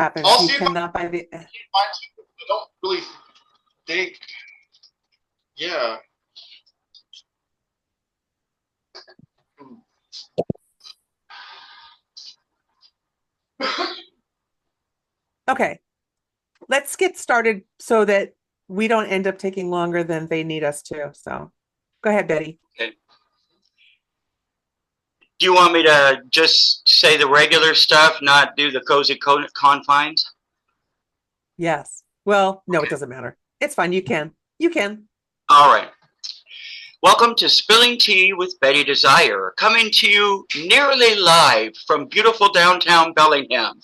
happens. I'll You see if I can cannot buy the. find it. I don't really think. Yeah. Okay, let's get started so that we don't end up taking longer than they need us to. So go ahead, Betty. Okay. Do you want me to just say the regular stuff, not do the cozy confines? Yes. Well, no, it doesn't matter. It's fine. You can. You can. All right. Welcome to Spilling Tea with Betty Desire, coming to you nearly live from beautiful downtown Bellingham.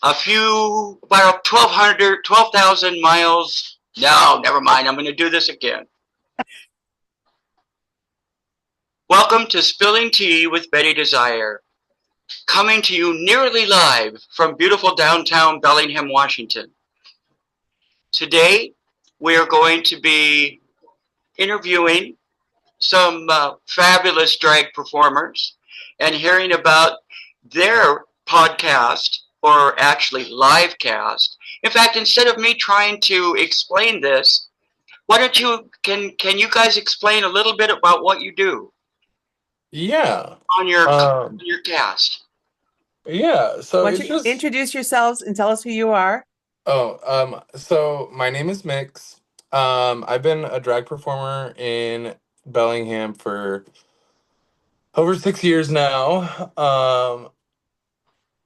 About 12,000 miles. No, never mind. I'm going to do this again. Welcome to Spilling Tea with Betty Desire, coming to you nearly live from beautiful downtown Bellingham, Washington. Today, we are going to be interviewing some fabulous drag performers and hearing about their podcast, or actually live cast. In fact, instead of me trying to explain this, why don't you, can you guys explain a little bit about what you do? Yeah. On your cast. Yeah. So Why don't it's you just introduce yourselves and tell us who you are? so my name is Mix. I've been a drag performer in Bellingham for over 6 years now.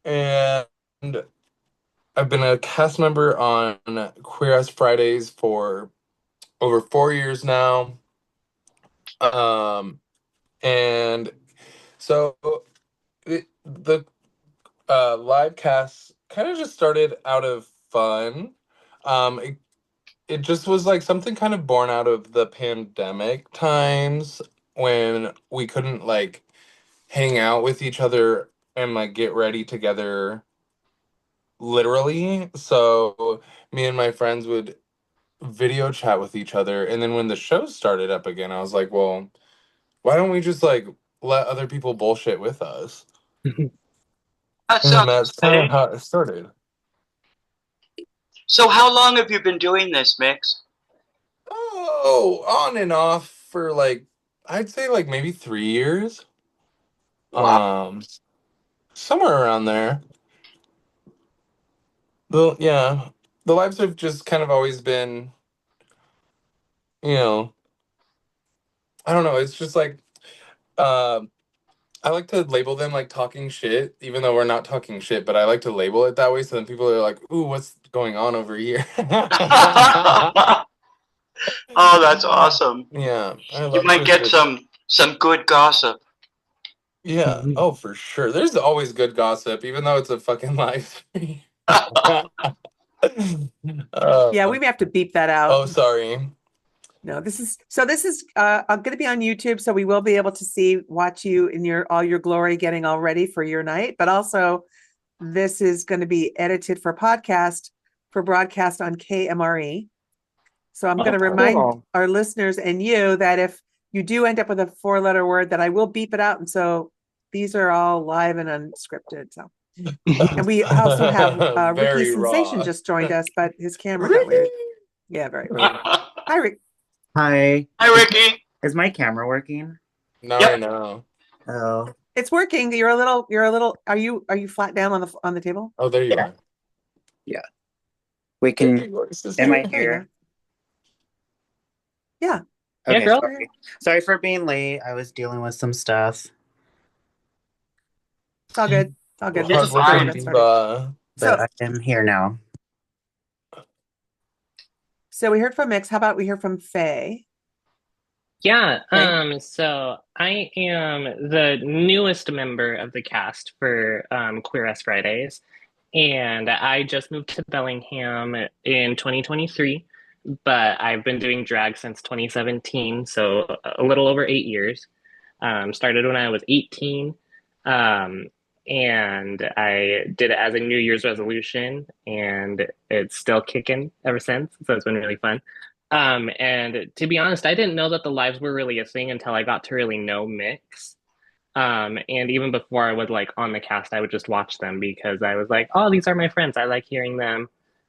And I've been a cast member on Queer Ass Fridays for over 4 years now. Um, and so the live cast kind of just started out of fun. It just was like something kind of born out of the pandemic times when we couldn't like hang out with each other and like get ready together literally. So me and my friends would video chat with each other. And then when the show started up again, I was like, well, why don't we just like let other people bullshit with us? That And sounds that's kind of exciting. how it started. So how long have you been doing this, Mix? Oh, on and off for like I'd say like maybe 3 years. Wow. Um, somewhere around there. Yeah, the lives have just kind of always been, you know, I don't know. It's just like um, I like to label them like talking shit, even though we're not talking shit. But I like to label it that way, so then people are like, "Ooh, what's going on over here?" Oh, that's awesome. Yeah, I You love might just get like some good gossip. yeah. Oh, for sure. There's always good gossip, even though it's a fucking live stream. Yeah, uh, we may have to beep that out. oh, sorry. No, this is going to be on YouTube, so we will be able to watch you in your all your glory, getting all ready for your night. But also, this is going to be edited for broadcast on KMRE. So I'm going to remind our listeners and you that if you do end up with a 4-letter word, that I will beep it out. And so these are all live and unscripted. So, and we also have Ricky Very Sensation raw. just joined us, but his camera got Ricky! weird. Yeah, very weird. Hi, Rick. Hi. Hi, Ricky. Is my camera working? Not Yep. right now. Oh. It's working. You're a little. Are you flat down on the table? Oh, there you Yeah. are. Yeah. We can. Am I There you here? go. Yeah. Okay, Yeah, girl. sorry for being late. I was dealing with some stuff. It's all good. It's all good. We It's just barely fine. got started. But So, I am here now. so we heard from Mix. How about we hear from Faye? Yeah, Faye? so I am the newest member of the cast for Queer As Fridays, and I just moved to Bellingham in 2023, but I've been doing drag since 2017, so a little over 8 years. Started when I was 18, um, and I did it as a New Year's resolution, and it's still kicking ever since, so it's been really fun. And to be honest, I didn't know that the lives were really a thing until I got to really know Mix. And even before I would like on the cast, I would just watch them because I was like, oh, these are my friends. I like hearing them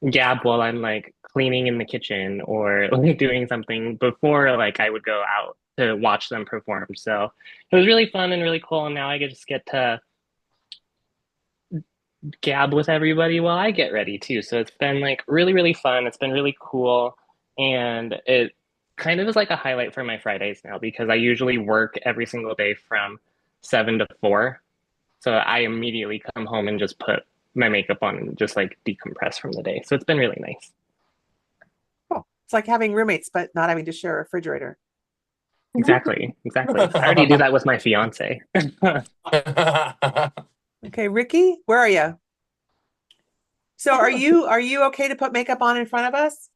gab while I'm like cleaning in the kitchen or like doing something before like I would go out to watch them perform. So it was really fun and really cool. And now I just get to gab with everybody while I get ready too. So it's been like really, really fun. It's been really cool. And it kind of is like a highlight for my Fridays now because I usually work every single day from 7 to 4. So I immediately come home and just put my makeup on and just like decompress from the day. So it's been really nice. Oh, it's like having roommates, but not having to share a refrigerator. Exactly. Exactly. I already do that with my fiance. Okay, Ricky, where are you? So are you okay to put makeup on in front of us?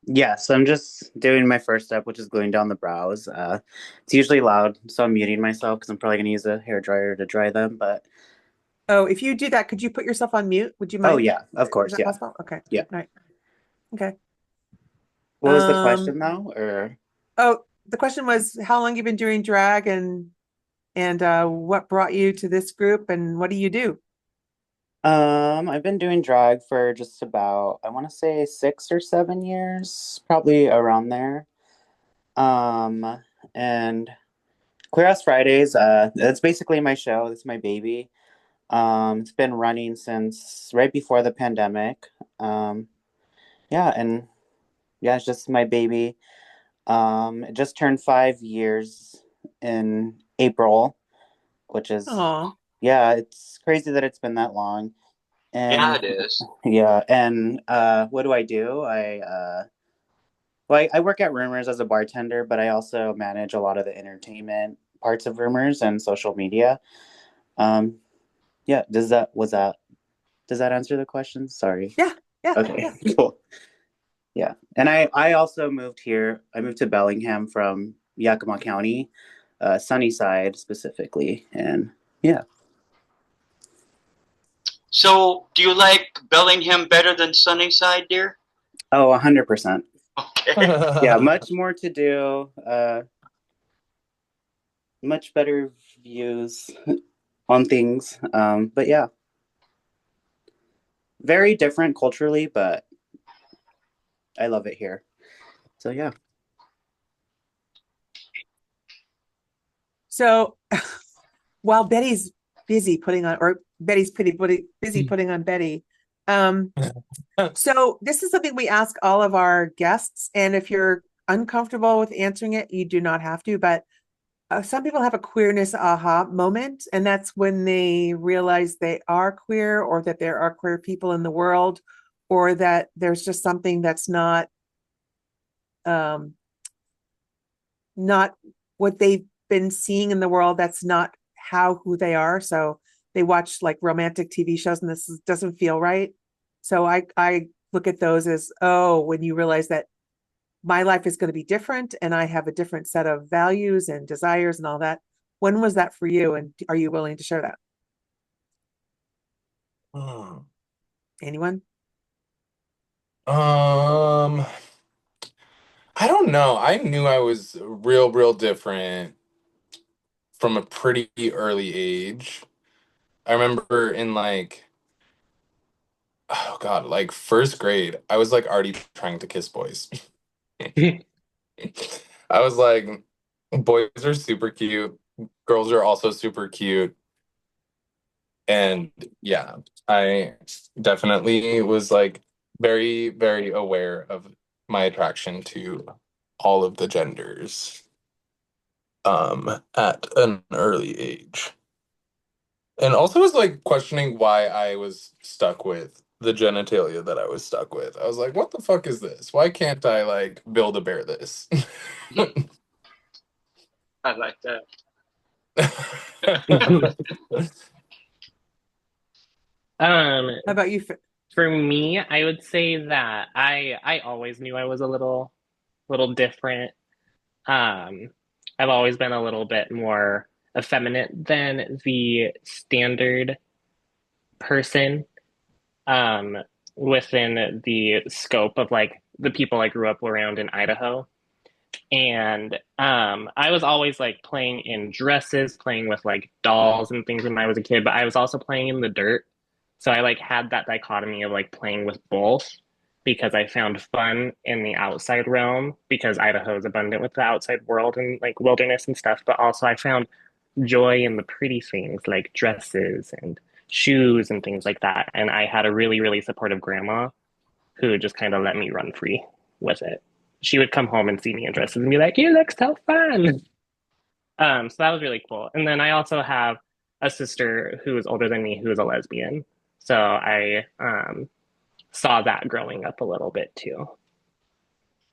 Yeah, so I'm just doing my first step, which is gluing down the brows. It's usually loud, so I'm muting myself because I'm probably going to use a hair dryer to dry them. But Oh, if you do that, could you put yourself on mute? Would you oh mind? yeah, of Is course, that yeah, possible? Okay. yeah. All right. Okay. What was the question now? Or Oh, the question was how long you've been doing drag and what brought you to this group and what do you do? I've been doing drag for just about, I want to say 6 or 7 years, probably around there. Um, and Queer Ass Fridays, that's basically my show. It's my baby. It's been running since right before the pandemic. Um, yeah, and yeah, it's just my baby. It just turned 5 years in April, which is, Oh, yeah, it's crazy that it's been that long. Yeah, And it is. yeah, and what do I do? I work at Rumors as a bartender, but I also manage a lot of the entertainment parts of Rumors and social media. Um, yeah, does that answer the question? Sorry. yeah, yeah, Okay, yeah. cool. Yeah. And I also moved here. I moved to Bellingham from Yakima County, Sunnyside specifically. And yeah. So, do you like Bellingham better than Sunnyside, dear? Oh, 100%. Okay. Yeah, much more to do, much better views on things. But yeah, very different culturally, but I love it here. So yeah. So while Betty's busy putting on, or Betty's busy putting on Betty, um, so this is something we ask all of our guests, and if you're uncomfortable with answering it, you do not have to. But some people have a queerness aha moment, and that's when they realize they are queer, or that there are queer people in the world, or that there's just something that's um, not what they've been seeing in the world. That's not who they are. So they watch like romantic TV shows, and doesn't feel right. So I look at those as, oh, when you realize that my life is going to be different and I have a different set of values and desires and all that. When was that for you? And are you willing to share that? Hmm. Anyone? Um, I don't know. I knew I was real different from a pretty early age. I remember in like, oh God, like first grade, I was like already trying to kiss boys. I was like, boys are super cute. Girls are also super cute. And yeah, I definitely was like very aware of my attraction to all of the genders at an early age. And also was like questioning why I was stuck with the genitalia that I was stuck with. I was like, what the fuck is this? Why can't I like build a bear this? I like that. Um, How about you? for me, I would say that I always knew I was a little different. Um, I've always been a little bit more effeminate than the standard person um, within the scope of like the people I grew up around in Idaho. And I was always like playing in dresses, playing with like dolls and things when I was a kid, but I was also playing in the dirt. So I like had that dichotomy of like playing with both because I found fun in the outside realm because Idaho is abundant with the outside world and like wilderness and stuff, but also I found joy in the pretty things like dresses and shoes and things like that. And I had a really, really supportive grandma who just kind of let me run free with it. She would come home and see me in dresses and be like, "You look so fun." So that was really cool. And then I also have a sister who is older than me who is a lesbian. So I saw that growing up a little bit too.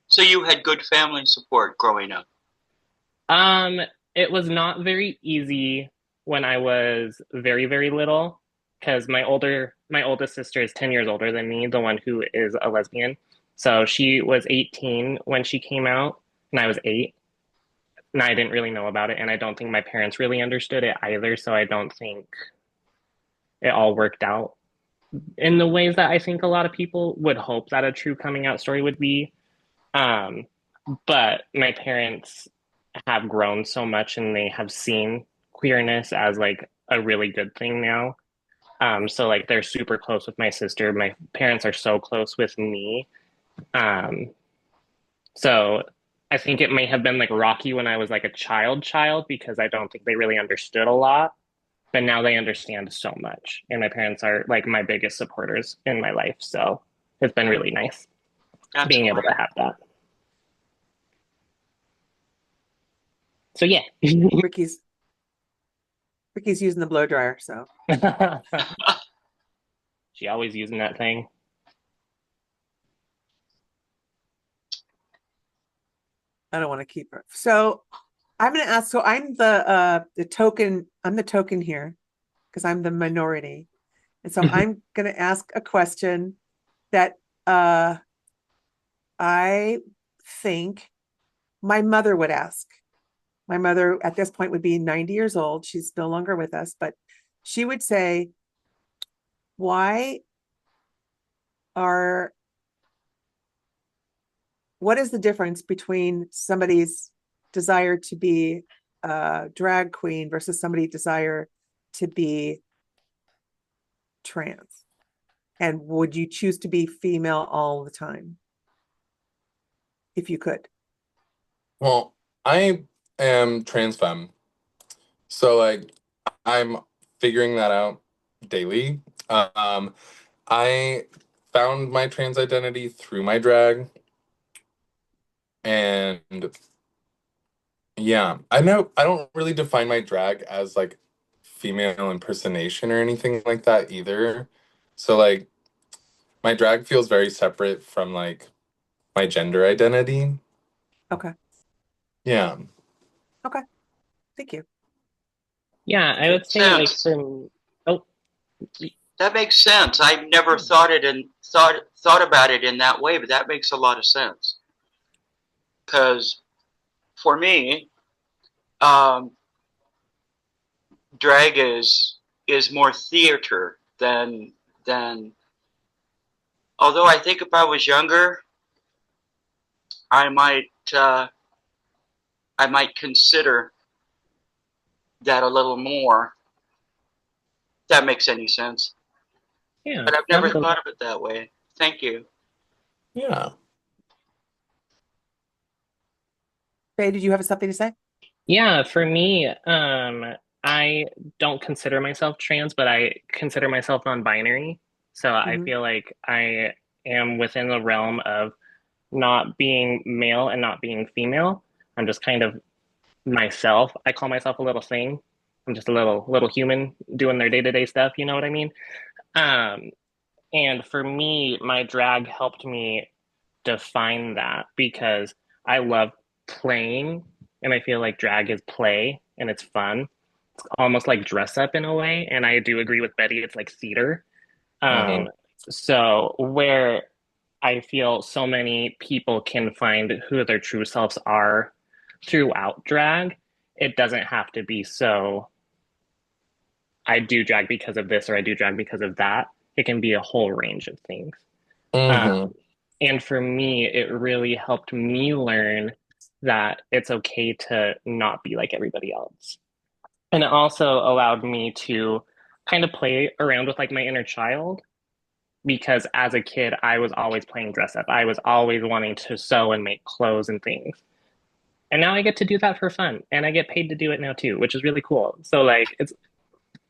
So you had good family support growing up. Um, it was not very easy when I was very, very little because my oldest sister is 10 years older than me, the one who is a lesbian. So she was 18 when she came out, and I was 8. And I didn't really know about it, and I don't think my parents really understood it either, so I don't think it all worked out in the ways that I think a lot of people would hope that a true coming out story would be. Um, but my parents have grown so much and they have seen queerness as like a really good thing now. So like they're super close with my sister. My parents are so close with me. Um, so I think it may have been like rocky when I was like a child because I don't think they really understood a lot. But now they understand so much. And my parents are like my biggest supporters in my life. So it's been really nice That's being able to have that. So yeah. Ricky's using the blow dryer, so She always using that thing. I don't want to keep her. So I'm going to ask. So I'm the token. I'm the token here because I'm the minority, and so I'm going to ask a question that I think my mother would ask. My mother at this point would be 90 years old. She's no longer with us, but she would say, "Why are what is the difference between somebody's desire to be a drag queen versus somebody's desire to be trans? And would you choose to be female all the time if you could?" Well, I am trans femme, so like I'm figuring that out daily. I found my trans identity through my drag, and yeah, I don't really define my drag as like female impersonation or anything like that either. So like my drag feels very separate from like my gender identity. Okay. Yeah. Okay. Thank you. Yeah, I would say like Sense. oh, That makes sense. I've never thought about it in that way, but that makes a lot of sense. Because for me, um, drag is more theater than. Although I think if I was younger, I might uh, I might consider that a little more. If that makes any sense. yeah, But I've never absolutely. thought of it that way. Thank you. Yeah. Faye, did you have something to say? Yeah, for me, I don't consider myself trans, but I consider myself non-binary. So I Mhm. feel like I am within the realm of not being male and not being female. I'm just kind of myself. I call myself a little thing. I'm just a little human doing their day-to-day stuff, you know what I mean? Um, and for me, my drag helped me define that because I love playing and I feel like drag is play and it's fun. It's almost like dress up in a way. And I do agree with Betty, it's like theater. Hmm. Um, so where I feel so many people can find who their true selves are throughout drag, it doesn't have to be so I do drag because of this or I do drag because of that. It can be a whole range of things. Hmm. Um, and for me, it really helped me learn that it's okay to not be like everybody else. And it also allowed me to kind of play around with like my inner child because as a kid, I was always playing dress up. I was always wanting to sew and make clothes and things. And now I get to do that for fun and I get paid to do it now too, which is really cool. So like it's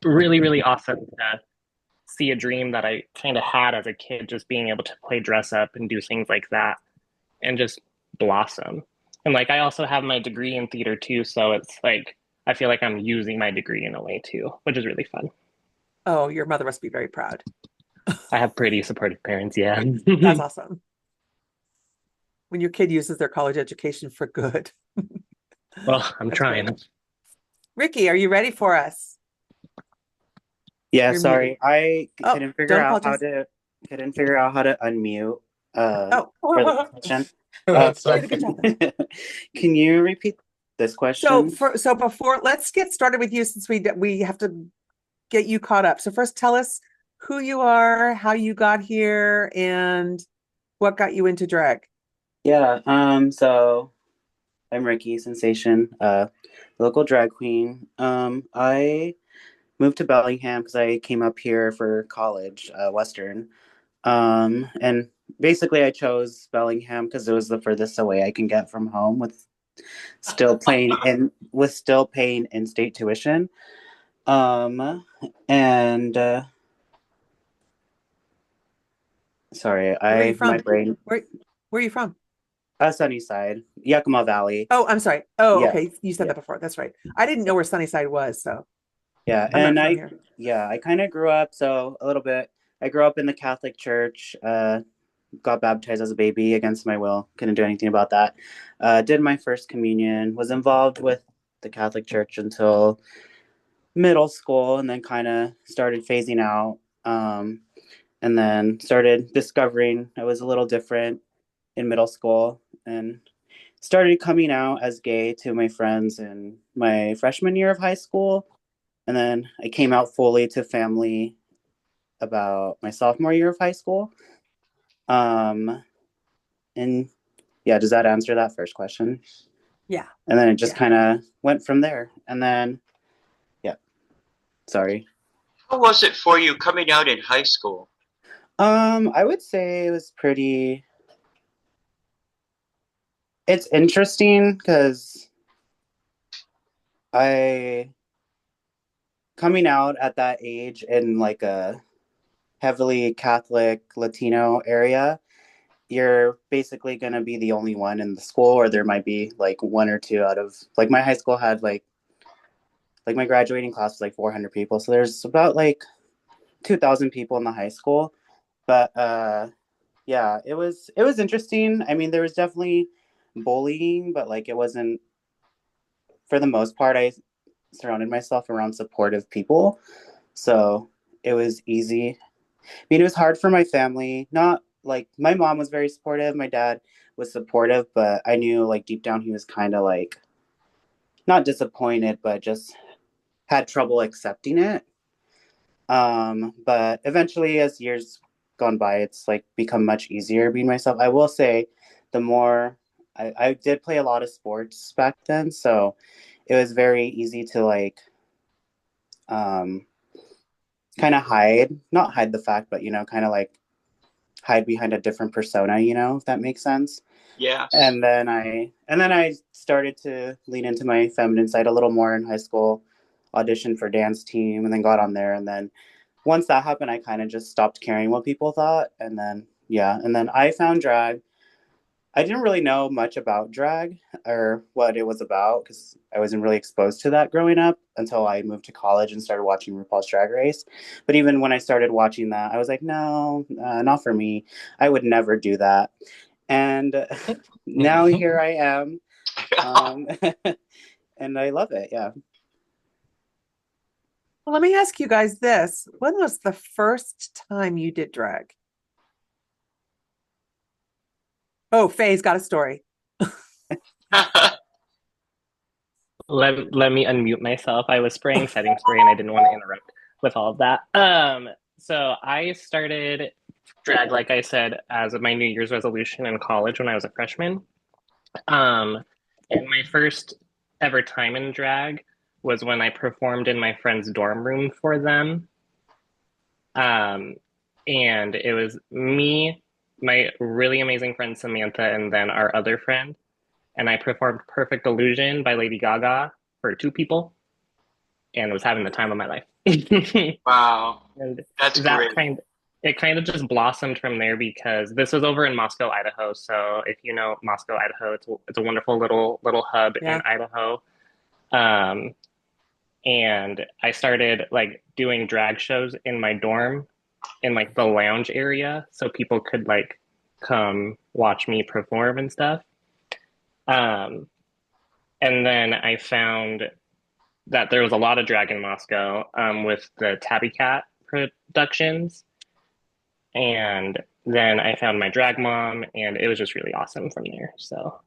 really, really awesome to see a dream that I kind of had as a kid, just being able to play dress up and do things like that and just blossom. And like I also have my degree in theater too, so it's like I feel like I'm using my degree in a way too, which is really fun. Oh, your mother must be very proud. I have pretty supportive parents, yeah. That's awesome. When your kid uses their college education for good. Well, I'm That's trying. great. Ricky, are you ready for us? Yeah, You're sorry. muted. I Oh, couldn't figure don't out how apologize. to couldn't figure out how to unmute Oh, for the question. That's you fine. did a good job. Though. Can you repeat this question? So before, let's get started with you since we have to get you caught up. So first, tell us who you are, how you got here, and what got you into drag. Yeah, so I'm Ricky Sensation, local drag queen. I moved to Bellingham because I came up here for college, Western. And basically I chose Bellingham because it was the furthest away I can get from home with still paying in-state tuition. And sorry, Where are you from? my brain. Where are you from? Sunnyside, Yakima Valley. Oh, I'm sorry. Oh, Yeah, okay. You said yeah, that before. That's right. I didn't know where Sunnyside was, so yeah. I'm not And from here. I kind of grew up so a little bit. I grew up in the Catholic Church. Got baptized as a baby against my will. Couldn't do anything about that. Did my first communion. Was involved with the Catholic Church until middle school, and then kind of started phasing out. And then started discovering I was a little different in middle school, and started coming out as gay to my friends in my freshman year of high school. And then I came out fully to family about my sophomore year of high school. And yeah, does that answer that first question? Yeah. And then it just Yeah. kind of went from there. And then, yeah, sorry. How was it for you coming out in high school? I would say it was pretty. It's interesting because I coming out at that age in like a heavily Catholic Latino area, you're basically going to be the only one in the school, or there might be like one or two out of like my high school had like my graduating class was like 400 people. So there's about like 2,000 people in the high school. But yeah, it was interesting. I mean, there was definitely bullying, but like it wasn't, for the most part, I surrounded myself around supportive people. So it was easy. I mean, it was hard for my family. Not like my mom was very supportive, my dad was supportive, but I knew like deep down he was kind of like not disappointed, but just had trouble accepting it. But eventually, as years gone by, it's like become much easier being myself. I will say, the more I did play a lot of sports back then, so it was very easy to like um, kind of not hide the fact, but kind of like hide behind a different persona, if that makes sense. Yes. And then I started to lean into my feminine side a little more in high school, auditioned for dance team, and then got on there. And then once that happened, I kind of just stopped caring what people thought. And then I found drag. I didn't really know much about drag or what it was about because I wasn't really exposed to that growing up until I moved to college and started watching RuPaul's Drag Race. But even when I started watching that, I was like, no, not for me. I would never do that. And now here I am. And I love it. Yeah. Well, let me ask you guys this. When was the first time you did drag? Oh, Faye's got a story. Let me unmute myself. I was spraying setting spray and I didn't want to interrupt with all of that. So I started drag, like I said, as my New Year's resolution in college when I was a freshman. And my first ever time in drag was when I performed in my friend's dorm room for them. Um, and it was me, my really amazing friend Samantha, and then our other friend. And I performed Perfect Illusion by Lady Gaga for two people and was having the time of my life. Wow, And that's that great. it kind of just blossomed from there because this was over in Moscow, Idaho. So if you know Moscow, Idaho, it's a wonderful little hub in Yeah. Idaho. Um, and I started like doing drag shows in my dorm in like the lounge area so people could like come watch me perform and stuff. Um, and then I found that there was a lot of drag in Moscow with the Tabby Cat productions. And then I found my drag mom, and it was just really awesome from there. So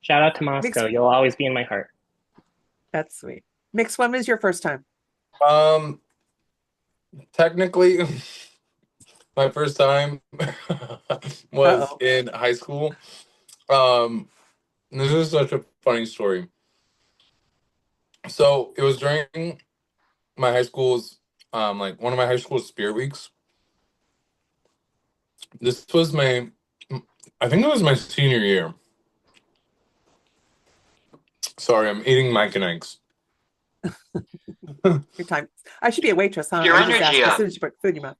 shout out to Mixed, Moscow. You'll always be in my heart. that's sweet. Mixed, when was your first time? Technically, my first time was Uh-oh. in high school. This is such a funny story. So it was during my high school's like one of my high school spirit weeks. This was I think it was my senior year. Sorry, I'm eating Mike and Eggs. Your time. I should be a waitress, huh? Your I just ask energy as up. soon as you put food in your mouth.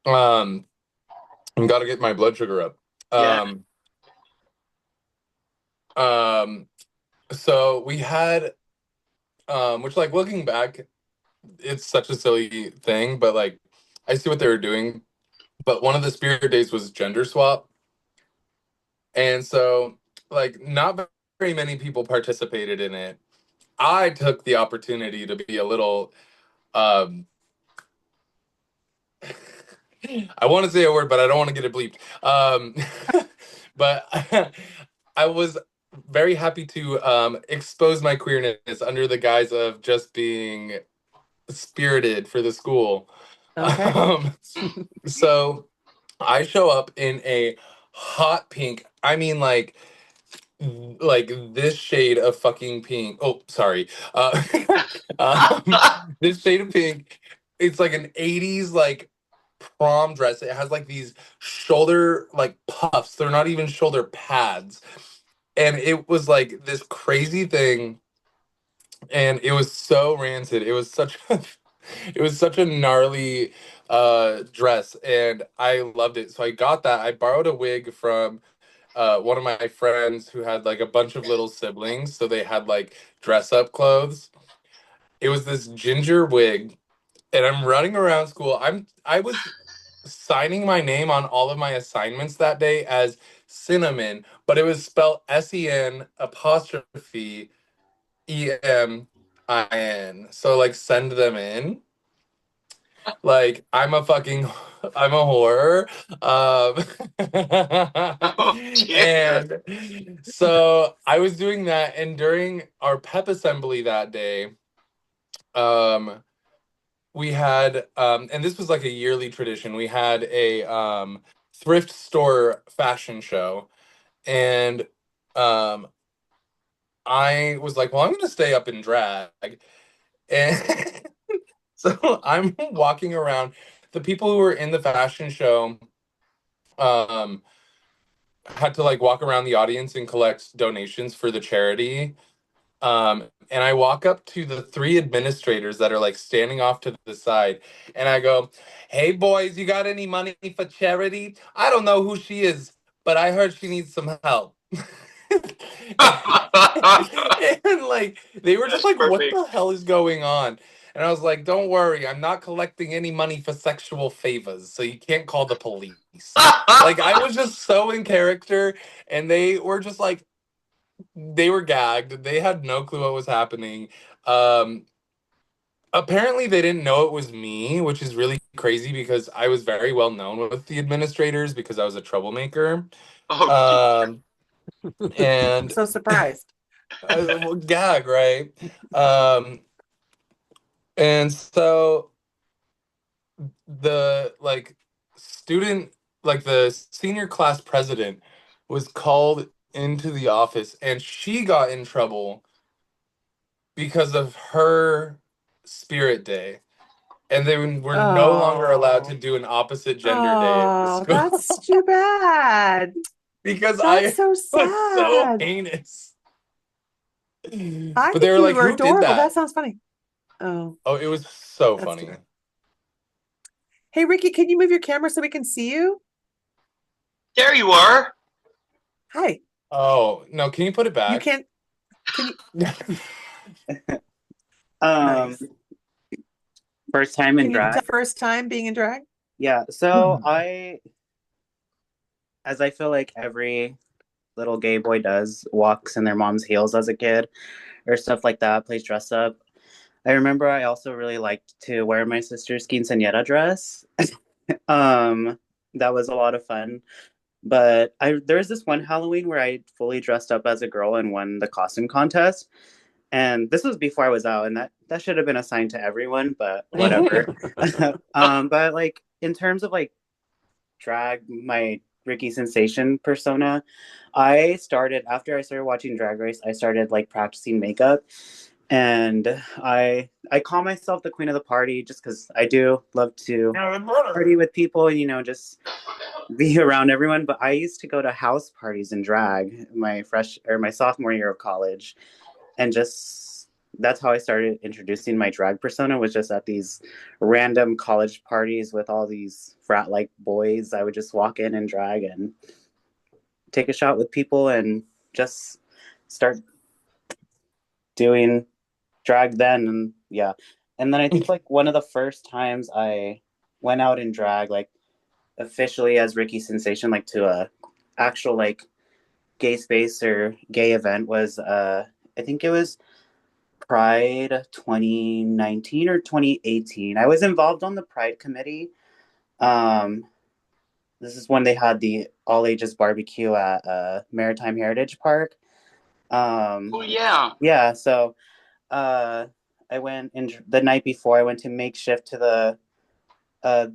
I got to get my blood sugar up. Yeah. So we had which, like, looking back, it's such a silly thing, but like I see what they were doing. But one of the spirit days was gender swap. And so, like, not very many people participated in it. I took the opportunity to be a little, um, I want to say a word, but I don't want to get it bleeped. But I was very happy to expose my queerness under the guise of just being spirited for the school. Okay. So I show up in a hot pink. I mean, like this shade of fucking pink. Oh, sorry. This shade of pink. It's like an 80s like prom dress. It has like these shoulder like puffs. They're not even shoulder pads. And it was like this crazy thing. And it was so rancid. It was such a it was such a gnarly dress, and I loved it. So I got that. I borrowed a wig from one of my friends who had like a bunch of little siblings, so they had like dress up clothes. It was this ginger wig, and I'm running around school. I was signing my name on all of my assignments that day as Cinnamon, but it was spelled SEN apostrophe EMIN. So like send them in. Like I'm a fucking I'm a whore. Oh, dear. And so I was doing that, and during our pep assembly that day, um we had and this was like a yearly tradition. We had a thrift store fashion show, and um I was like, well, I'm gonna stay up in drag. And so I'm walking around. The people who were in the fashion show um had to like walk around the audience and collect donations for the charity. And I walk up to the three administrators that are like standing off to the side, and I go, "Hey boys, you got any money for charity? I don't know who she is, but I heard she needs some help." And like they were just That's like, "What perfect. the hell is going on?" And I was like, "Don't worry, I'm not collecting any money for sexual favors, so you can't call the police." Like I was just so in character, and they were just like they were gagged. They had no clue what was happening. Um, Apparently they didn't know it was me, which is really crazy because I was very well known with the administrators because I was a troublemaker. Oh, dear. Um, I'm and so surprised. well, gag, right? Um, and so the like student, like the senior class president was called into the office, and she got in trouble because of her spirit day. And they were no longer allowed to Oh, do an opposite gender day at the oh, school that's too bad. because That's I so was so sad. heinous. I But they think were you like, were "Who did adorable. That that?" sounds funny. Oh, Oh, it was so that's too funny. bad. Hey, Ricky, can you move your camera so we can see you? There you are. Hi. Oh, no, can you put it You back? can't, can you? Um, Nice. first time in Can you tell drag. first time being in drag? Yeah, so as I feel like every little gay boy does, walks in their mom's heels as a kid or stuff like that, plays dress up. I remember I also really liked to wear my sister's quinceañera dress. um, that was a lot of fun. But there was this one Halloween where I fully dressed up as a girl and won the costume contest. And this was before I was out, and that should have been assigned to everyone, but whatever. But like in terms of like drag, my Ricky Sensation persona, I started after I started watching Drag Race. I started like practicing makeup, and I call myself the queen of the party just because I do love to party with people and just be around everyone. But I used to go to house parties and drag my sophomore year of college, and just that's how I started introducing my drag persona, was just at these random college parties with all these frat like boys. I would just walk in and drag and take a shot with people and just start doing drag then. And yeah, and then I think like one of the first times I went out in drag, like officially as Ricky Sensation, like to a actual like gay space or gay event, was I think it was Pride 2019 or 2018. I was involved on the Pride committee. Um, this is when they had the all ages barbecue at Maritime Heritage Park. Oh yeah. Yeah, so uh, I went in the night before. I went to makeshift to the uh,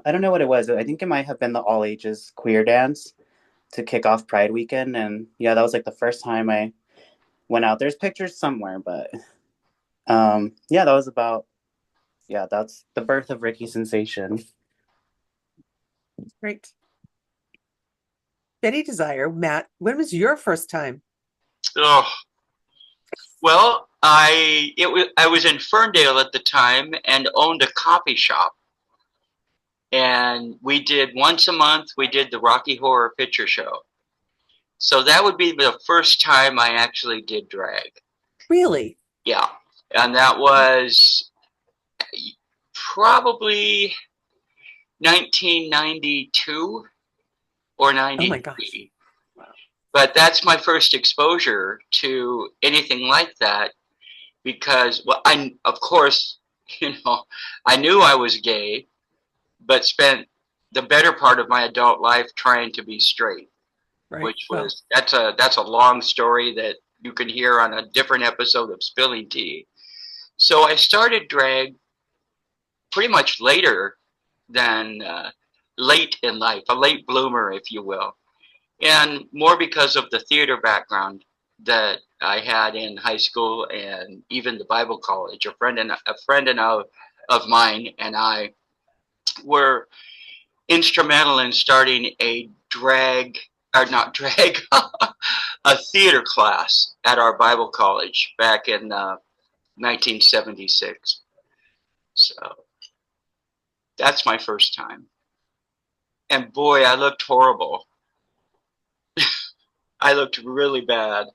I don't know what it was. I think it might have been the all ages queer dance to kick off Pride weekend, and yeah, that was like the first time I went out. There's pictures somewhere, but yeah, that was about that's the birth of Ricky Sensation. Great. Betty Desire, Matt, when was your first time? Oh, well, I was in Ferndale at the time and owned a coffee shop. And we did once a month, we did the Rocky Horror Picture Show. So that would be the first time I actually did drag. Really? Yeah. And that was probably 1992 or Oh my gosh. 93. But that's my first exposure to anything like that because, well, of course, I knew I was gay, but spent the better part of my adult life trying to be straight, Right. which Well, was that's a long story that you can hear on a different episode of Spilling Tea. So I started drag pretty much later than late in life, a late bloomer, if you will, and more because of the theater background that I had in high school and even the Bible college. Of mine and I were instrumental in starting a drag, or not drag, a theater class at our Bible college back in 1976. So that's my first time. And boy, I looked horrible. I looked really bad.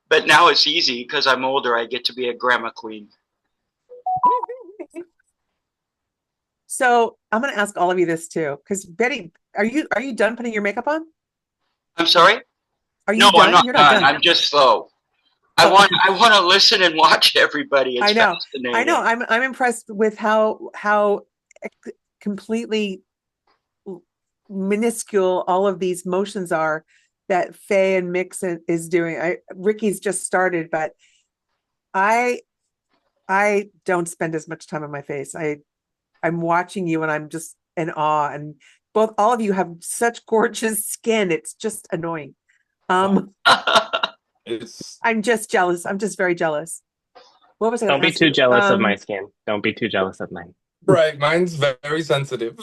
But now it's easy because I'm older. I get to be a grandma queen. so I'm going to ask all of you this too, because Betty, are you done putting your makeup on? I'm sorry? Are No, you I'm done? not You're not done. done. I'm just slow. Oh. I want to listen and watch everybody. It's I know. fascinating. I know. I'm impressed with how completely minuscule all of these motions are that Faye and Mix is doing. Ricky's just started, but I don't spend as much time on my face. I'm watching you and I'm just in awe. And all of you have such gorgeous skin. It's just annoying. It's I'm just jealous. I'm just very jealous. What was I Don't going to be ask too you? jealous of my skin. Don't be too jealous of mine. right. Mine's very sensitive.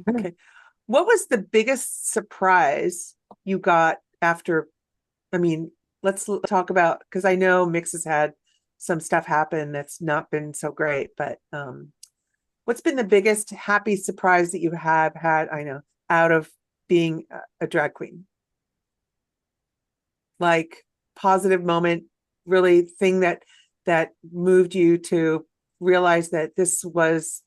Okay. What was the biggest surprise you got after? I mean, let's talk about, because I know Mix has had some stuff happen that's not been so great, but what's been the biggest happy surprise that you have had, I know, out of being a drag queen? Like positive moment, really thing that moved you to realize that this was,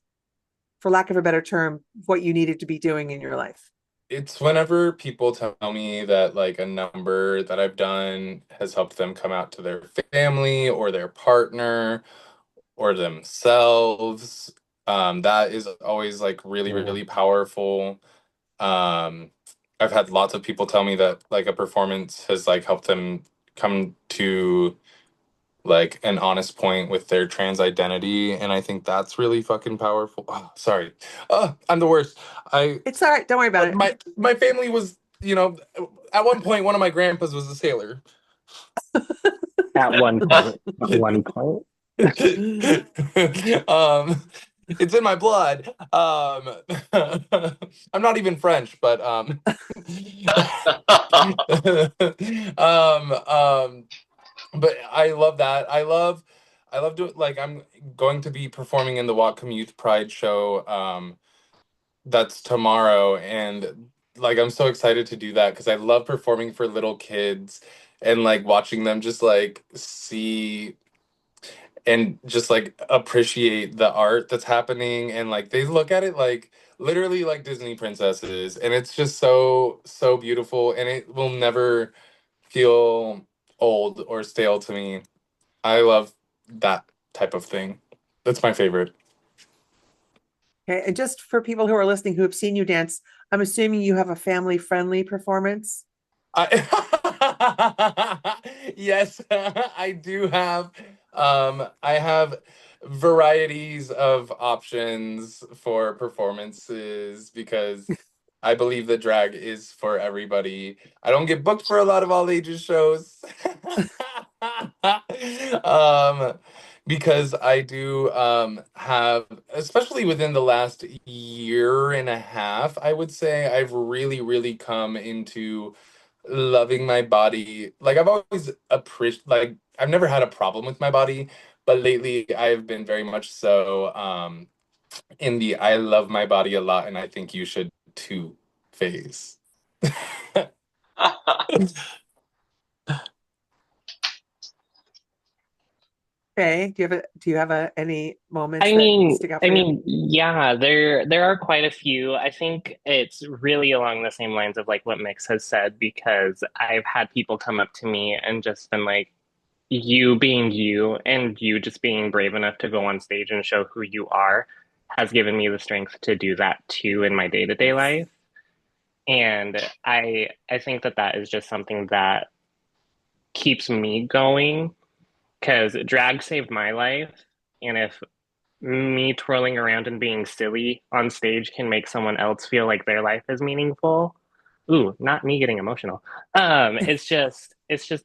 for lack of a better term, what you needed to be doing in your life. It's whenever people tell me that like a number that I've done has helped them come out to their family or their partner or themselves. That is always like really, really powerful. Um, I've had lots of people tell me that like a performance has like helped them come to like an honest point with their trans identity, and I think that's really fucking powerful. Oh, sorry. Oh, I'm the worst. I It's all right. Don't worry about it. my family was, at one point one of my grandpas was a sailor. At one point. At one point. It's in my blood. I'm not even French, but but I love that. I love doing, like, I'm going to be performing in the Whatcom Youth Pride show that's tomorrow, and like I'm so excited to do that because I love performing for little kids and like watching them just like see and just like appreciate the art that's happening, and like they look at it like literally like Disney princesses, and it's just so beautiful, and it will never feel old or stale to me. I love that type of thing. That's my favorite. Okay. And just for people who are listening who have seen you dance, I'm assuming you have a family friendly performance. Yes, I do have. I have varieties of options for performances because I believe that drag is for everybody. I don't get booked for a lot of all ages shows. um, because I do have, especially within the last year and a half, I would say I've really, really come into loving my body. Like I've always appreciated, like I've never had a problem with my body, but lately I've been very much so in the I love my body a lot and I think you should too phase. Okay. Do you have any moments that stick out for you? Yeah, there are quite a few. I think it's really along the same lines of like what Mix has said, because I've had people come up to me and just been like, you being you and you just being brave enough to go on stage and show who you are has given me the strength to do that too in my day-to-day Yes. life. And I think that that is just something that keeps me going, because drag saved my life. And if me twirling around and being silly on stage can make someone else feel like their life is meaningful. Ooh, not me getting emotional. It's just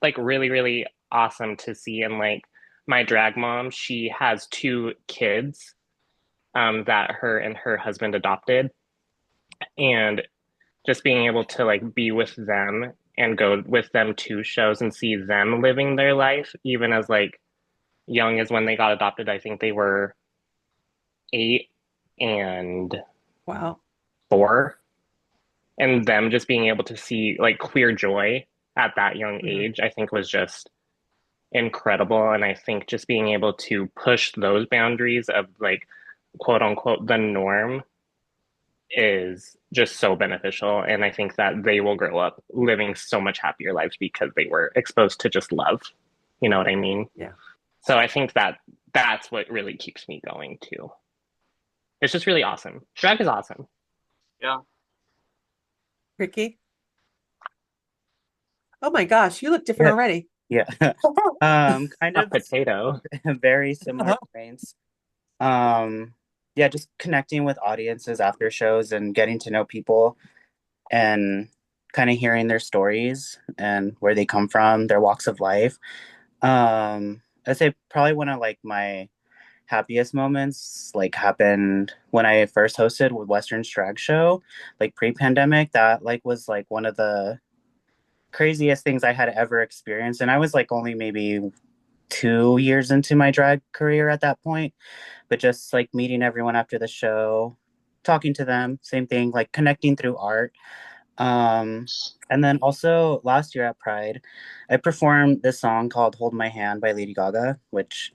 like really, really awesome to see. And like my drag mom, she has two kids that her and her husband adopted. And just being able to like be with them and go with them to shows and see them living their life, even as like young as when they got adopted. I think they were 8 and Wow. 4, and them just being able to see like queer joy at that young Mhm. age, I think was just incredible. And I think just being able to push those boundaries of like quote unquote the norm is just so beneficial. And I think that they will grow up living so much happier lives because they were exposed to just love. You know what I mean? Yeah. So I think that that's what really keeps me going too. It's just really awesome. Drag is awesome. Yeah. Ricky? Oh my gosh, you look different Yeah, already. yeah. Kind A of potato. very similar points. Um, yeah, just connecting with audiences after shows and getting to know people and kind of hearing their stories and where they come from, their walks of life. I'd say probably one of like my happiest moments like happened when I first hosted with Western's drag show, like pre-pandemic. That like was like one of the craziest things I had ever experienced. And I was like only maybe 2 years into my drag career at that point, but just like meeting everyone after the show, talking to them, same thing, like connecting through art. And then also last year at Pride, I performed this song called Hold My Hand by Lady Gaga, which,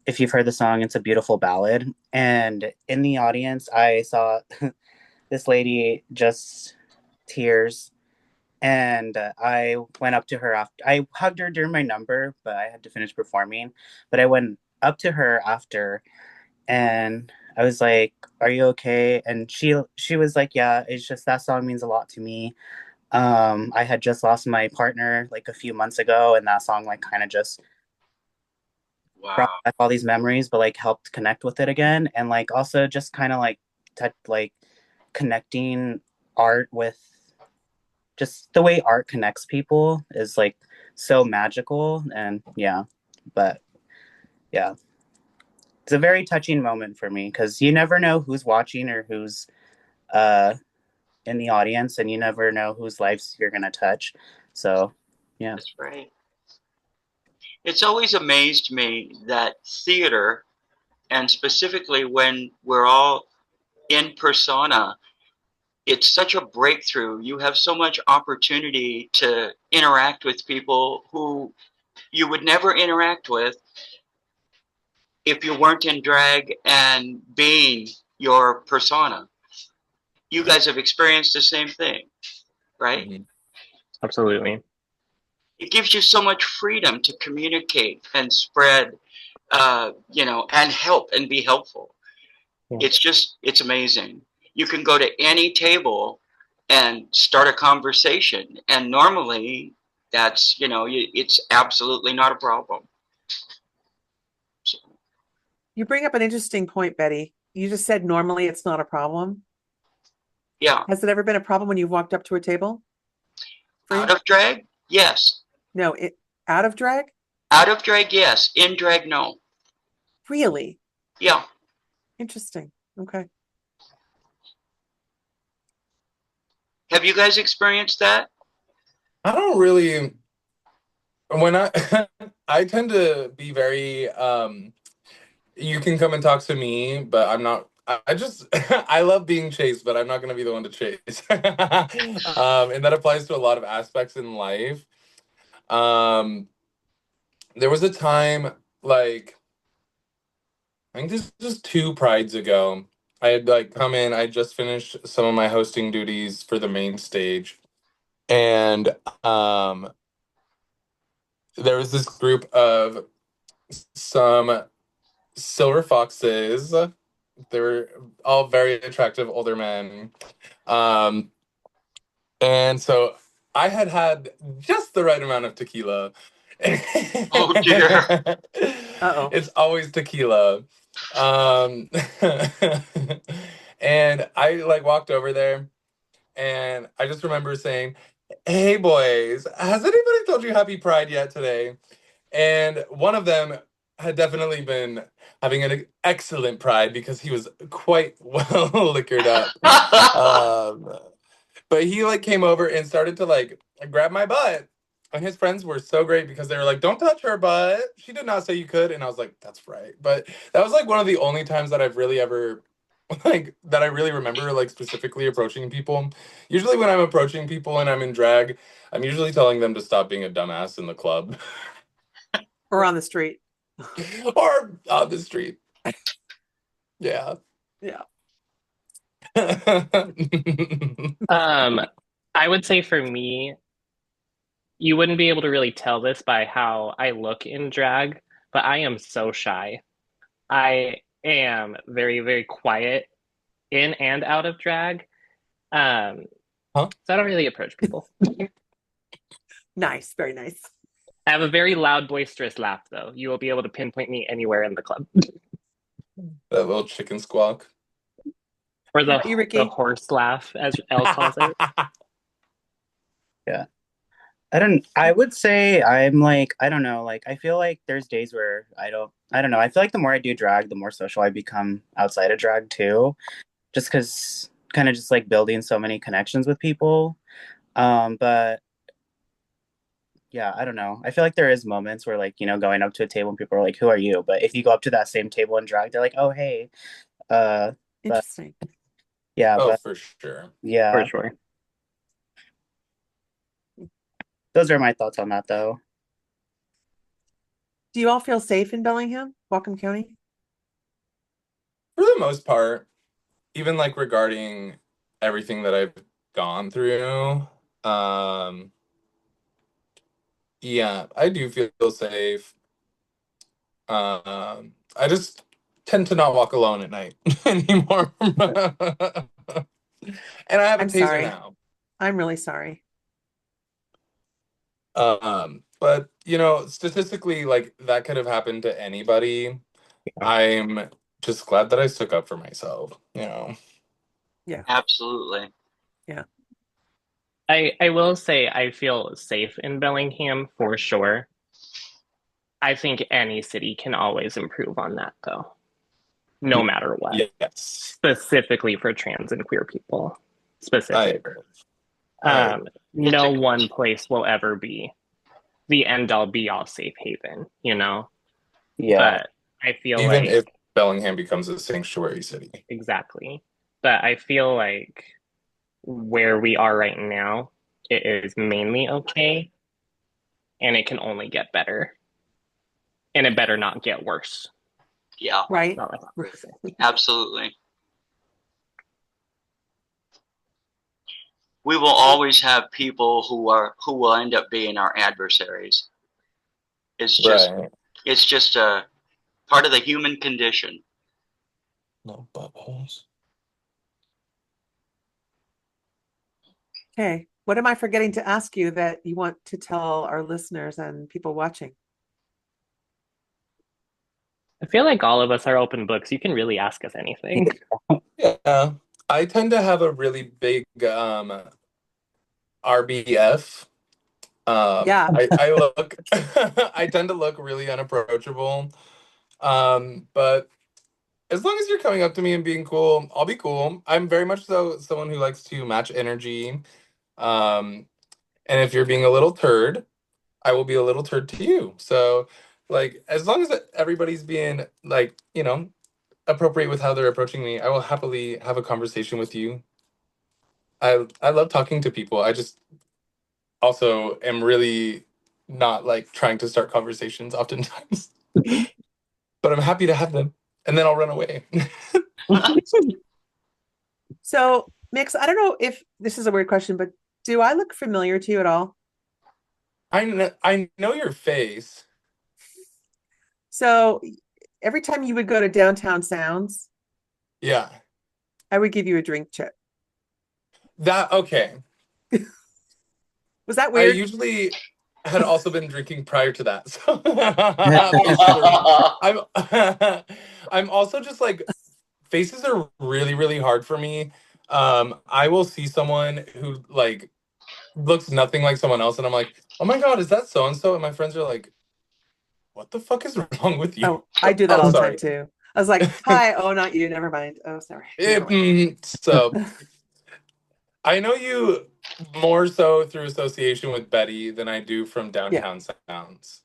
if you've heard the song, it's a beautiful ballad. And in the audience, I saw this lady just tears. And I went up to her after I hugged her during my number, but I had to finish performing. But I went up to her after and I was like, "Are you okay?" And she was like, "Yeah, it's just that song means a lot to me. I had just lost my partner like a few months ago, and that song like kind of just brought Wow. back all these memories, but like helped connect with it again, and like also just kind of like like connecting art with just the way art connects people is like so magical, and yeah, but yeah, it's a very touching moment for me because you never know who's watching or who's uh in the audience, and you never know whose lives you're gonna touch. So yeah. That's right. It's always amazed me that theater, and specifically when we're all in persona, it's such a breakthrough. You have so much opportunity to interact with people who you would never interact with if you weren't in drag and being your persona. You guys have experienced the same thing, right? Mhm. Absolutely. It gives you so much freedom to communicate and spread, and help and be helpful. Yeah. It's amazing. You can go to any table and start a conversation, and normally it's absolutely not a problem. So, You bring up an interesting point, Betty. You just said normally it's not a problem. yeah, Has it ever been a problem when you've walked up to a table for out you? of drag, yes. No, out of drag? Out of drag, yes. In drag, no. Really? Yeah. Interesting. Okay. Have you guys experienced that? I don't really when I I tend to be very you can come and talk to me, but I'm not I just I love being chased, but I'm not gonna be the one to chase. And that applies to a lot of aspects in life. Um there was a time like I think this was two prides ago. I had like come in, I just finished some of my hosting duties for the main stage. And there was this group of some silver foxes. They were all very attractive older men. Um, and so I had had just the right amount of tequila. Oh dear. Uh-oh. It's always tequila. Um, and I like walked over there and I just remember saying, "Hey boys, has anybody told you happy Pride yet today?" And one of them had definitely been having an excellent pride because he was quite well liquored up. Um, but he like came over and started to like grab my butt. And his friends were so great because they were like, "Don't touch her butt. She did not say you could." And I was like, "That's right." But that was like one of the only times that I've really ever like that I really remember like specifically approaching people. Usually when I'm approaching people and I'm in drag, I'm usually telling them to stop being a dumbass in the club. Or on the street. Or on the street. Yeah. Yeah. Um, I would say for me, you wouldn't be able to really tell this by how I look in drag, but I am so shy. I am very, very quiet in and out of drag. Huh? So I don't really approach people. Nice. Very nice. I have a very loud, boisterous laugh, though. You will be able to pinpoint me anywhere in the club. That little chicken squawk. Or How about you, the Ricky? horse laugh, as Elle calls it. Yeah. I would say I'm like, I don't know, like I feel like there's days where I don't know. I feel like the more I do drag, the more social I become outside of drag too. Just because kind of just like building so many connections with people. But yeah, I don't know. I feel like there is moments where like, going up to a table and people are like, who are you? But if you go up to that same table and drag, they're like, oh hey. But Interesting. yeah, Oh, but for sure. For yeah, sure. those are my thoughts on that though. Do you all feel safe in Bellingham, Whatcom County? For the most part, even like regarding everything that I've gone through, um, yeah, I do feel safe. I just tend to not walk alone at night anymore. And I have a I'm taser sorry. now. I'm really sorry. But statistically, like that could have happened to anybody. I'm just glad that I stuck up for myself. Yeah. Absolutely. Yeah. I will say I feel safe in Bellingham for sure. I think any city can always improve on that though, no matter what. Yes, Specifically for trans and queer people. I Specific. agree. I agree. No one place will ever be the end all be all safe haven, Yeah. But I feel Even like if Bellingham becomes a sanctuary city. exactly. But I feel like where we are right now, it is mainly okay and it can only get better. And it better not get worse. Yeah, Right. Not like amazing. absolutely. We will always have people who will end up being our adversaries. Right. It's just a part of the human condition. No buttholes. Okay. What am I forgetting to ask you that you want to tell our listeners and people watching? I feel like all of us are open books. You can really ask us anything. Yeah. I tend to have a really big RBF. Yeah. I look I tend to look really unapproachable. But as long as you're coming up to me and being cool, I'll be cool. I'm very much so someone who likes to match energy. Um, and if you're being a little turd, I will be a little turd to you. So, like, as long as everybody's being like, appropriate with how they're approaching me, I will happily have a conversation with you. I love talking to people. I just also am really not like trying to start conversations oftentimes, but I'm happy to have them, and then I'll run away. So, Mix, I don't know if this is a weird question, but do I look familiar to you at all? I know your face. So, every time you would go to Downtown Sounds, Yeah. I would give you a drink chip. That okay. Was that I weird? usually had also been drinking prior to that. So I'm I'm also just like faces are really, really hard for me. I will see someone who like looks nothing like someone else, and I'm like, oh my God, is that so and so? And my friends are like, what the fuck is wrong with you? Oh, I do that Oh, all the time sorry. too. I was like, hi, oh, not you, never mind. Oh, sorry. Never mind. So I know you more so through association with Betty than I do from Yeah, Downtown Sounds.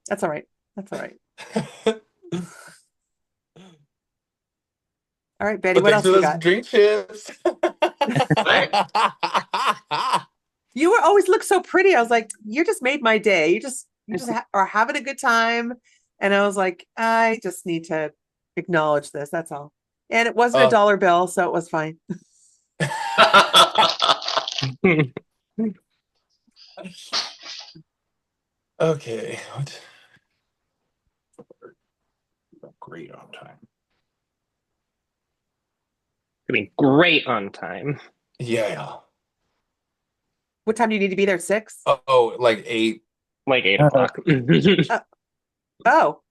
that's all right. That's all right. All right, Betty, But what thanks else for you those got? drink chips. You were always look so pretty. I was like, you just made my day. You just are having a good time. And I was like, I just need to acknowledge this. That's all. And it wasn't a Oh. dollar bill, so it was fine. Okay. What? Great on time. Doing great on time. Yeah. What time do you need to be there? 6? Oh, like 8. Like 8 o'clock. Oh,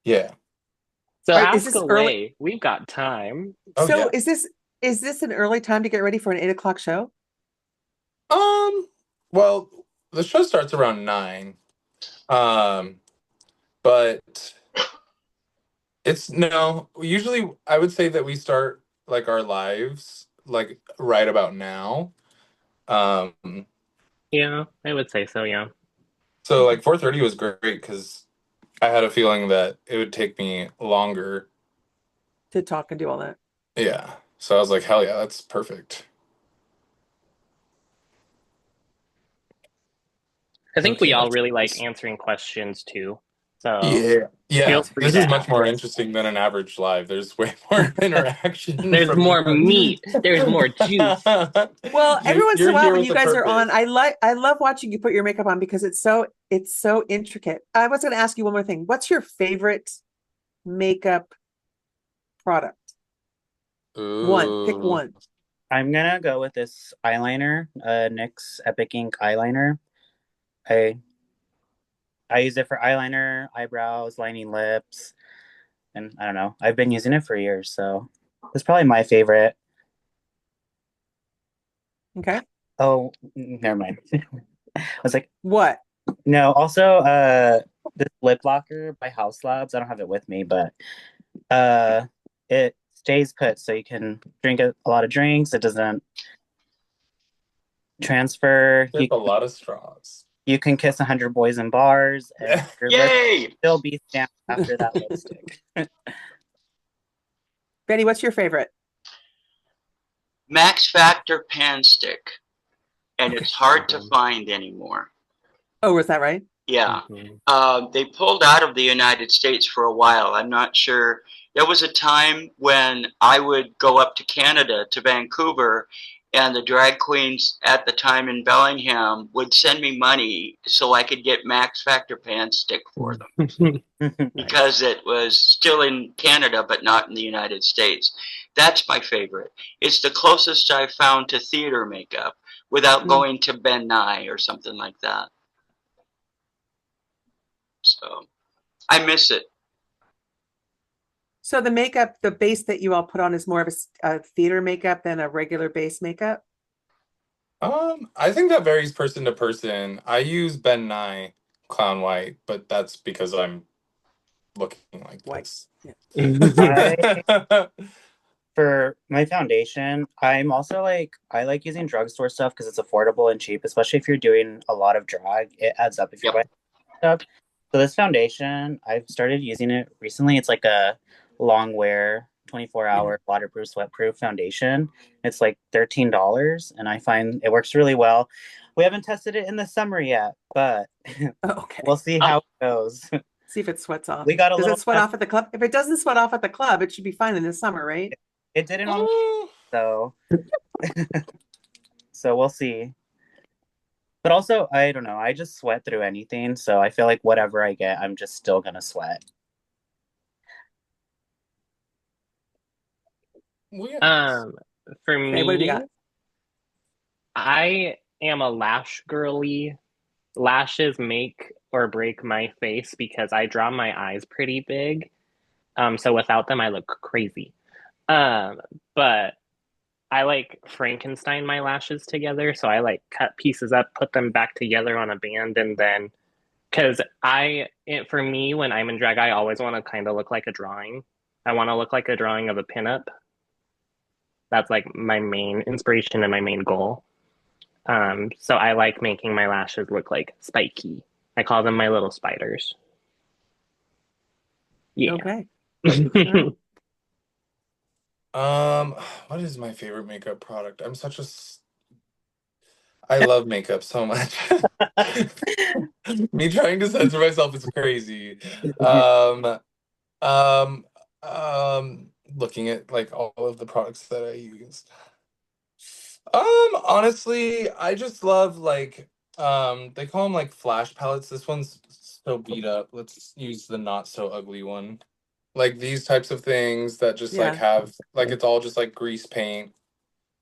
Yeah. So Is ask this early? away. We've got time. Oh So yeah. is this an early time to get ready for an 8 o'clock show? Um, well, the show starts around 9. Um, but it's no, usually I would say that we start like our lives like right about now. Um, Yeah, I would say so, yeah. so like 4:30 was great because I had a feeling that it would take me longer. To talk and do all that. Yeah. So I was like, hell yeah, that's perfect. I think we Okay. all really like answering questions too. So Yeah. feel Yeah. free This to is much ask. more interesting than an average live. There's way more interaction There's from more meat. There's more juice. Well, every once in a You're while here when with you a guys are on, purpose. I love watching you put your makeup on because it's so intricate. I was going to ask you one more thing. What's your favorite makeup product? One, pick Ooh. one. I'm gonna go with this eyeliner, NYX Epic Ink eyeliner. I I use it for eyeliner, eyebrows, lining lips, and I don't know. I've been using it for years, so it's probably my favorite. Okay. Oh, never mind. I was like, What? no. Also, this lip locker by House Labs. I don't have it with me, but uh, it stays put, so you can drink a lot of drinks. It doesn't transfer. There's a lot of straws. You can kiss 100 boys in bars, and your lips Yay! still be stamped after that lipstick. Benny, what's your favorite? Max Factor Pan Stick, and Okay. it's hard to find anymore. Oh, was that right? Yeah. Mhm. They pulled out of the United States for a while. I'm not sure. There was a time when I would go up to Canada, to Vancouver, and the drag queens at the time in Bellingham would send me money so I could get Max Factor Pan Stick for them because it was still in Canada but not in the United States. That's my favorite. It's the closest I've found to theater makeup without going to Ben Nye or something like that. So I miss it. So the makeup, the base that you all put on is more of a theater makeup than a regular base makeup? I think that varies person to person. I use Ben Nye Clown White, but that's because I'm looking like White. this. I, for my foundation, I'm also like I like using drugstore stuff because it's affordable and cheap, especially if you're doing a lot of drag. It adds up if you're Yep. buying stuff. So this foundation, I've started using it recently. It's like a long wear, 24-hour waterproof, sweatproof foundation. It's like $13, and I find it works really well. We haven't tested it in the summer yet, but Okay. we'll see how it goes. See if it sweats off. We got a Does little it sweat off at the club? If it doesn't sweat off at the club, it should be fine in the summer, right? It didn't on Oh, so so we'll see. But also, I don't know. I just sweat through anything, so I feel like whatever I get, I'm just still gonna sweat. weird. For Okay, what have you me, got? I am a lash girly. Lashes make or break my face because I draw my eyes pretty big. So without them, I look crazy. Um, but I like Frankenstein my lashes together. So I like cut pieces up, put them back together on a band, and then because for me, when I'm in drag, I always want to kind of look like a drawing. I want to look like a drawing of a pinup. That's like my main inspiration and my main goal. So I like making my lashes look like spiky. I call them my little spiders. Yeah. Okay. All What is my favorite makeup product? I love makeup so much. Me trying to censor myself is crazy. Um, um, Looking at like all of the products that I use. Honestly, I just love like they call them like flash palettes. This one's so beat up. Let's use the not so ugly one. Like these types of things that just like Yeah. have like it's all just like grease paint.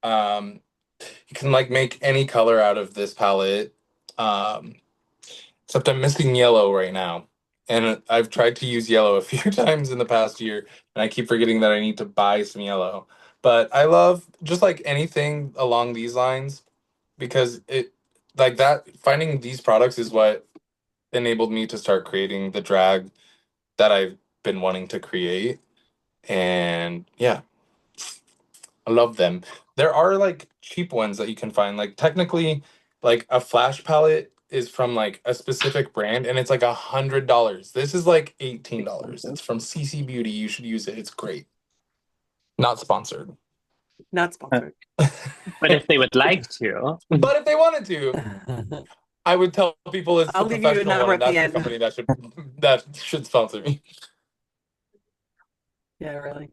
Um, you can like make any color out of this palette. Um, Except I'm missing yellow right now. And I've tried to use yellow a few times in the past year, and I keep forgetting that I need to buy some yellow. But I love just like anything along these lines because it like that finding these products is what enabled me to start creating the drag that I've been wanting to create. And yeah, I love them. There are like cheap ones that you can find. Like technically, like a flash palette is from like a specific brand and it's like $100. This is like $18. It's from CC Beauty. You should use it. It's great. Not sponsored. Not sponsored. But if they would like to. But if they wanted to, I would tell people it's I'll the leave you a professional number one, and at the that's the end. company that should sponsor me. Yeah, really.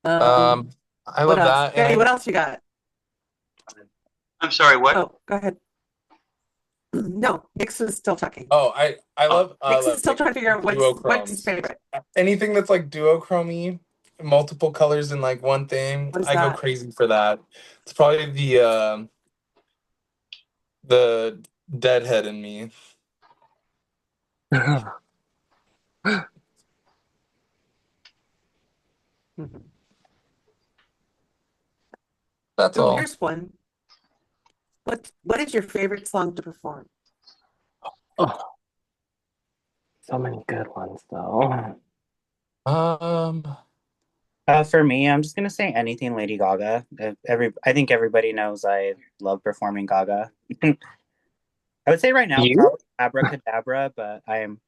I What love else? that. Betty, And what else you got? I'm sorry, what? Oh, go ahead. No, Nix is still talking. I love Nix is still like trying to figure out what's his duochromes. favorite. Anything that's like duochromy, multiple colors in like one thing, What is I go that? crazy for that. It's probably the deadhead in me. Mhm. That's Oh, all. here's one. What is your favorite song to perform? Oh, so many good ones, though. Um, For me, I'm just gonna say anything Lady Gaga. I think everybody knows I love performing Gaga. I would say right now You? probably Abracadabra, but I am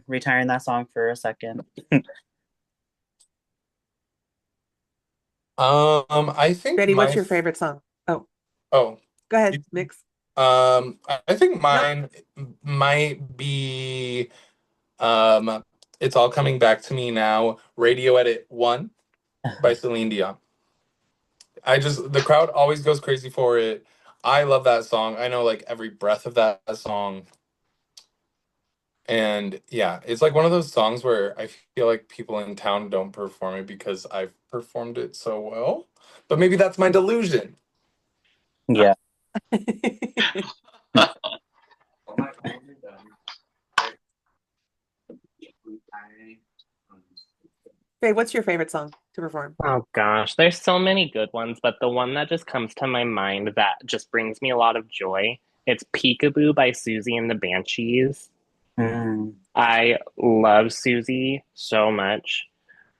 retiring that song for a second. I think Betty, what's my your favorite song? Oh, oh, go ahead, Nix. I think No. mine might be It's All Coming Back to Me Now, Radio Edit 1 by Celine Dion. The crowd always goes crazy for it. I love that song. I know like every breath of that song. And yeah, it's like one of those songs where I feel like people in town don't perform it because I've performed it so well. But maybe that's my delusion. Yeah. Faye, what's your favorite song to perform? Oh gosh, there's so many good ones, but the one that just comes to my mind that just brings me a lot of joy, it's Peekaboo by Susie and the Banshees. Mm. I love Susie so much.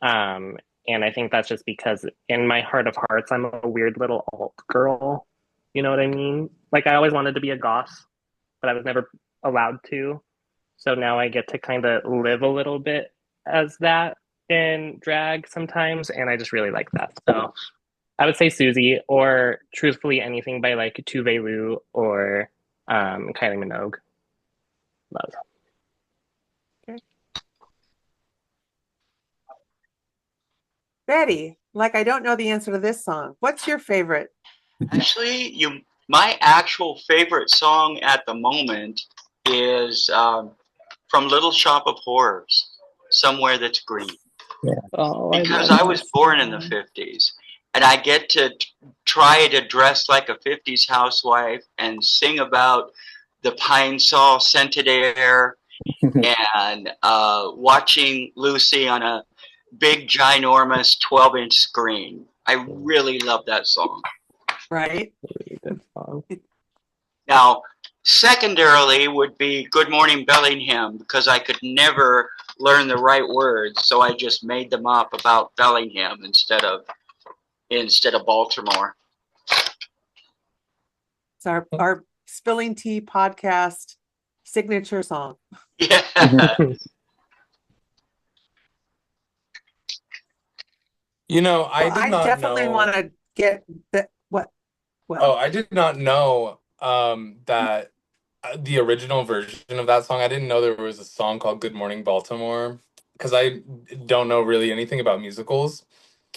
Um, and I think that's just because in my heart of hearts, I'm a weird little alt girl. You know what I mean? Like I always wanted to be a goth, but I was never allowed to. So now I get to kind of live a little bit as that in drag sometimes, and I just really like that. So I would say Susie, or truthfully anything by like Tuve Lu or Kylie Minogue. Love. Okay. Betty, like I don't know the answer to this song. What's your favorite? Actually, my actual favorite song at the moment is from Little Shop of Horrors, Somewhere That's Green. Yeah. Oh, Because I was born in the 50s and I get to try to dress like a 50s housewife and sing about the pine saw scented air and watching Lucy on a big ginormous 12-inch screen. I really love that song. Right? really good song. Now, secondarily would be Good Morning Bellingham because I could never learn the right words, so I just made them up about Bellingham instead of Baltimore. It's our Spilling Tea podcast signature song. Yeah. You know, I Well, did I not definitely know. want to get that. What? Oh, I did not know that the original version of that song. I didn't know there was a song called "Good Morning Baltimore" because I don't know really anything about musicals.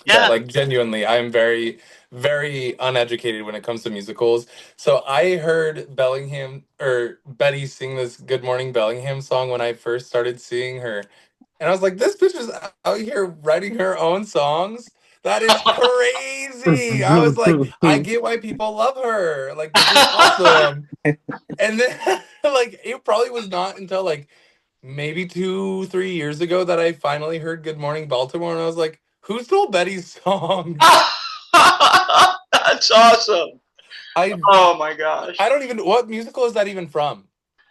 Yeah. Like genuinely, I am very, very uneducated when it comes to musicals. So I heard Bellingham or Betty sing this "Good Morning Bellingham" song when I first started seeing her, and I was like, "This bitch is out here writing her own songs. That is crazy. I was like, I get why people love her. Like, this is awesome. And then, like, it probably was not until like maybe 2, 3 years ago that I finally heard Good Morning Baltimore, and I was like, who stole Betty's song? That's awesome. I Oh my gosh. I don't even, what musical is that even from?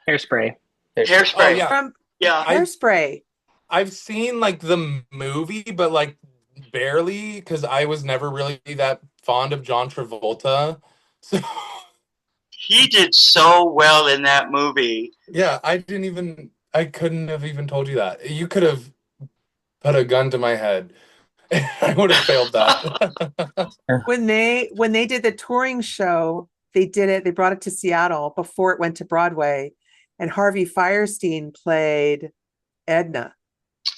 Hairspray. Oh Hairspray. yeah, From Yeah. Hairspray. I've seen like the movie, but like barely, because I was never really that fond of John Travolta. So He did so well in that movie. yeah, I couldn't have even told you that. You could have put a gun to my head. I would have failed that. When they did the touring show, they brought it to Seattle before it went to Broadway, and Harvey Fierstein played Edna.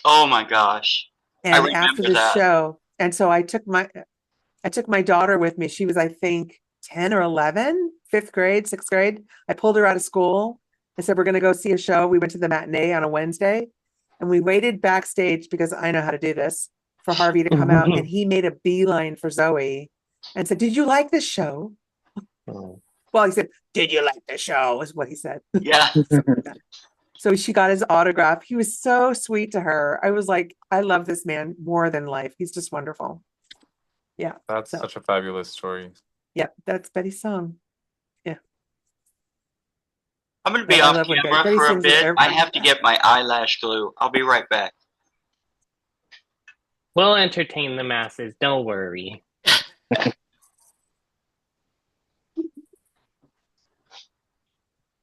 Oh my gosh. I And after remember the that. show, and so I took my daughter with me. She was, I think, 10 or 11, fifth grade, sixth grade. I pulled her out of school. I said, we're going to go see a show. We went to the matinee on a Wednesday, and we waited backstage because I know how to do this, for Harvey to come out. And he made a beeline for Zoe and said, did you like this show? Well, he said, did you like the show? Is what he said. Yeah. So she got his autograph. He was so sweet to her. I was like, I love this man more than life. He's just wonderful. Yeah. That's So, such a fabulous story. yeah, that's Betty's song. I'm going to be I off love when camera Betty for a sings with bit. I everybody. have to get my eyelash glue. I'll be right back. We'll entertain the masses. Don't worry.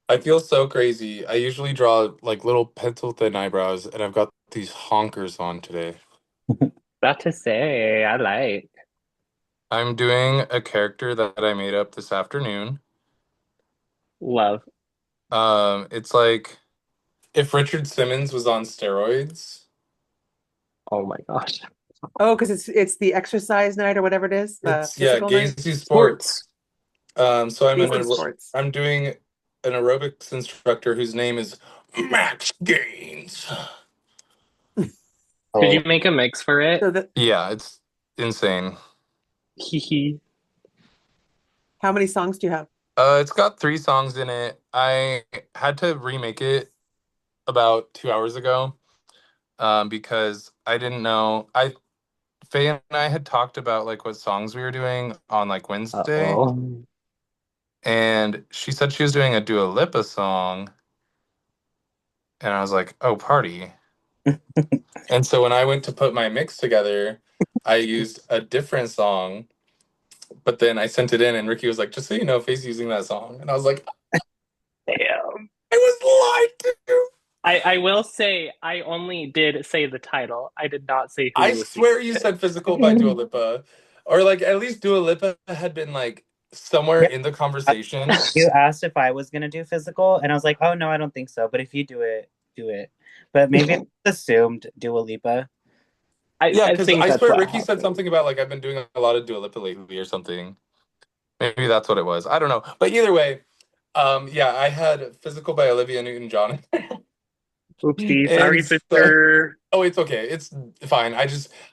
I feel so crazy. I usually draw like little pencil thin eyebrows, and I've got these honkers on today. About to say, I like. I'm doing a character that I made up this afternoon. Love. It's like if Richard Simmons was on steroids. Oh my gosh. Oh, because it's the exercise night or whatever it is, the It's physical night. Gazy Sports. So Gazy Sports. I'm doing an aerobics instructor whose name is Max Gaines. Did you make a mix for it? So Yeah, it's insane. Hee how many songs do you have? It's got 3 songs in it. I had to remake it about 2 hours ago, because I didn't know. Faye and I had talked about like what songs we were doing on like Wednesday, Uh-oh. and she said she was doing a Dua Lipa song, and I was like, "Oh, party!" And so when I went to put my mix together, I used a different song, but then I sent it in, and Ricky was like, "Just so you know, Faye's using that song," and I was like, Damn. "I was lied to." I will say I only did say the title. I did not say who I was swear singing you it. said "Physical" by Dua Lipa, or like at least Dua Lipa had been like somewhere Yeah. in the conversation. You asked if I was gonna do physical, and I was like, "Oh no, I don't think so." But if you do it, do it. But maybe I assumed Dua Lipa. Yeah, I because think I that's swear what Ricky said happened. something about like I've been doing a lot of Dua Lipa lately or something. Maybe that's what it was. I don't know. But either way, yeah, I had "Physical" by Olivia Newton-John. Oopsie, sorry, And sister. oh, it's okay. It's fine. I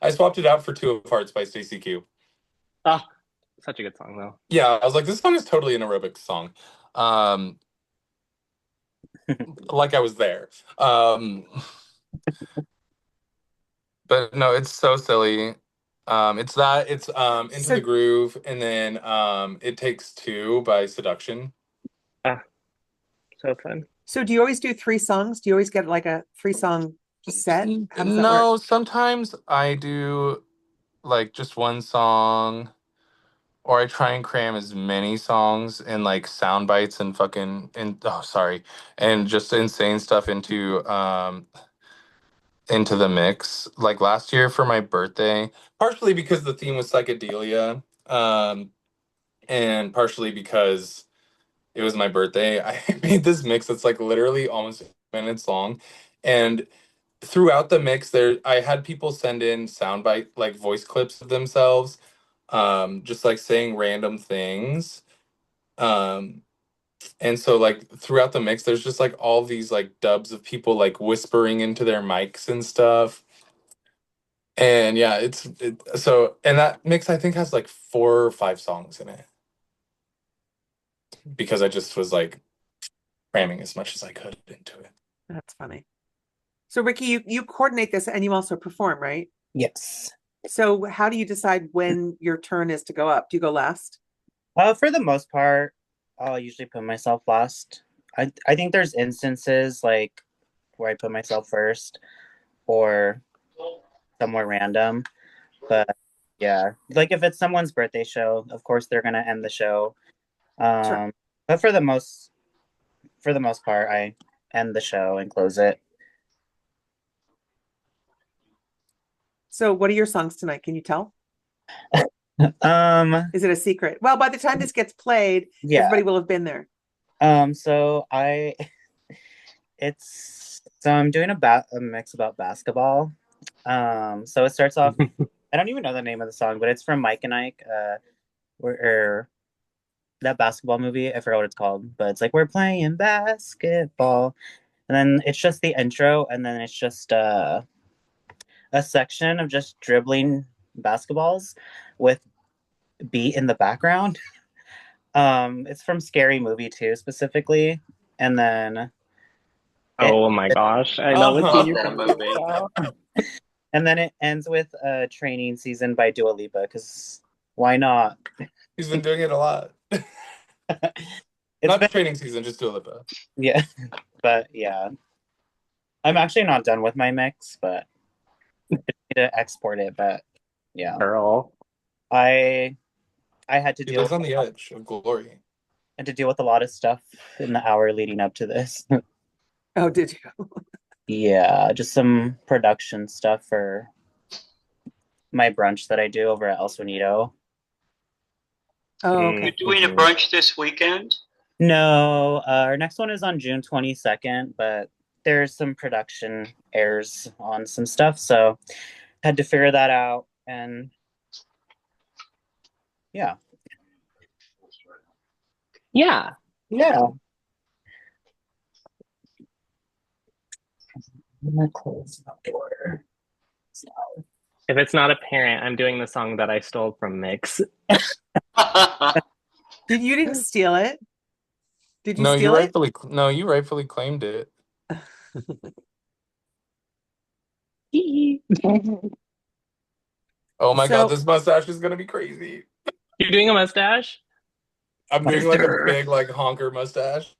swapped it out for "Two of Hearts" by Stacey Q. Oh, such a good song though. Yeah, I was like, this song is totally an aerobics song. Like I was there. But no, it's so silly. It's Into So the Groove, and then It Takes Two by Seduction. Ah, so fun. so do you always do 3 songs? Do you always get like a 3-song set? How does that work? No, sometimes I do like just one song, or I try and cram as many songs and like sound bites and and just insane stuff into the mix. Like last year for my birthday, partially because the theme was psychedelia, and partially because it was my birthday, I made this mix that's like literally almost minutes long. And throughout the mix there, I had people send in soundbite like voice clips of themselves, just like saying random things. Um, and so like throughout the mix, there's just like all these like dubs of people like whispering into their mics and stuff. And yeah, so and that mix I think has like 4 or 5 songs in it because I just was like cramming as much as I could into it. That's funny. So Ricky, you coordinate this and you also perform, right? Yes. So how do you decide when your turn is to go up? Do you go last? For the most part, I'll usually put myself last. I think there's instances like where I put myself first or somewhere random. But yeah, like if it's someone's birthday show, of course they're gonna end the show. Sure. But for the most part, I end the show and close it. So what are your songs tonight? Can you tell? Um, Is it a secret? Well, by the time this gets played, yeah. everybody will have been there. So I'm doing a mix about basketball. So it starts off. I don't even know the name of the song, but it's from Mike and Ike. Where that basketball movie. I forgot what it's called, but it's like we're playing basketball, and then it's just the intro, and then it's just a section of just dribbling basketballs with beat in the background. It's from Scary Movie 2 specifically, and then Oh my gosh, I know what Love you're that talking movie. about. and then it ends with Training Season by Dua Lipa, because why not? He's been doing it a lot. It's Not been, Training Season, just Dua Lipa. yeah, but yeah, I'm actually not done with my mix, but I need to export it. But yeah, Girl. I I had to He deal lives with on the edge of glory. a lot of stuff in the hour leading up to this. Oh, did you? Yeah, just some production stuff for my brunch that I do over at El Sonido. Oh, Mm, okay. You're doing a brunch this weekend? No, our next one is on June 22nd, but there's some production errors on some stuff, so had to figure that out. And yeah, yeah. yeah. I'm gonna close the door. If it's not apparent, I'm doing the song that I stole from Mix. You didn't steal it? Did you No, steal it? you rightfully claimed it. Oh my God, So this mustache is gonna be crazy. You're doing a mustache? I'm doing like a big like honker mustache.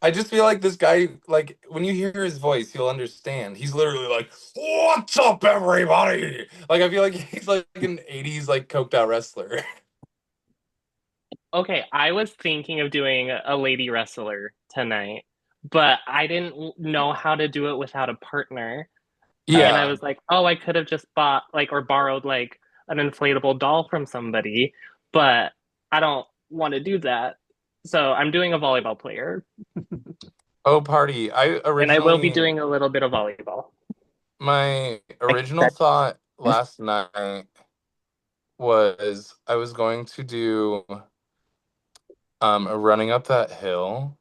I just feel like this guy, like when you hear his voice, you'll understand. He's literally like, "What's up, everybody?" Like I feel like he's like an '80s like coked out wrestler. Okay, I was thinking of doing a lady wrestler tonight, but I didn't know how to do it without a partner. And I Yeah. was like, oh, I could have just bought like or borrowed like an inflatable doll from somebody, but I don't want to do that. So I'm doing a volleyball player, Oh, party. and I will be doing a little bit of volleyball. My original thought last night was I was going to do a running up that hill,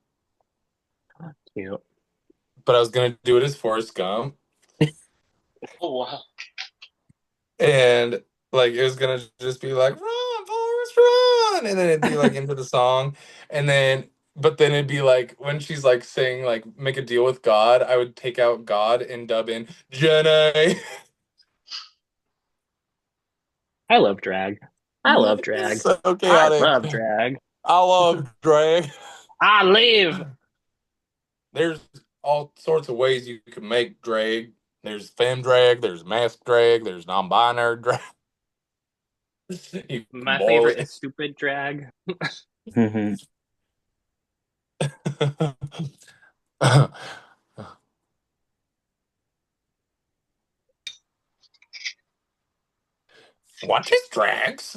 Cute. but I was gonna do it as Forrest Gump. Oh, wow. And like it was gonna just be like run, Forrest, run, and then it'd be like into the song, and then but then it'd be like when she's like saying like make a deal with God, I would take out God and dub in Jenny. I love drag. I love drag. It's so I chaotic. love drag. I love drag. I live. There's all sorts of ways you can make drag. There's femme drag, there's mask drag, there's non-binary drag. You can My boil favorite it. is stupid drag. Mhm. Watch his drags.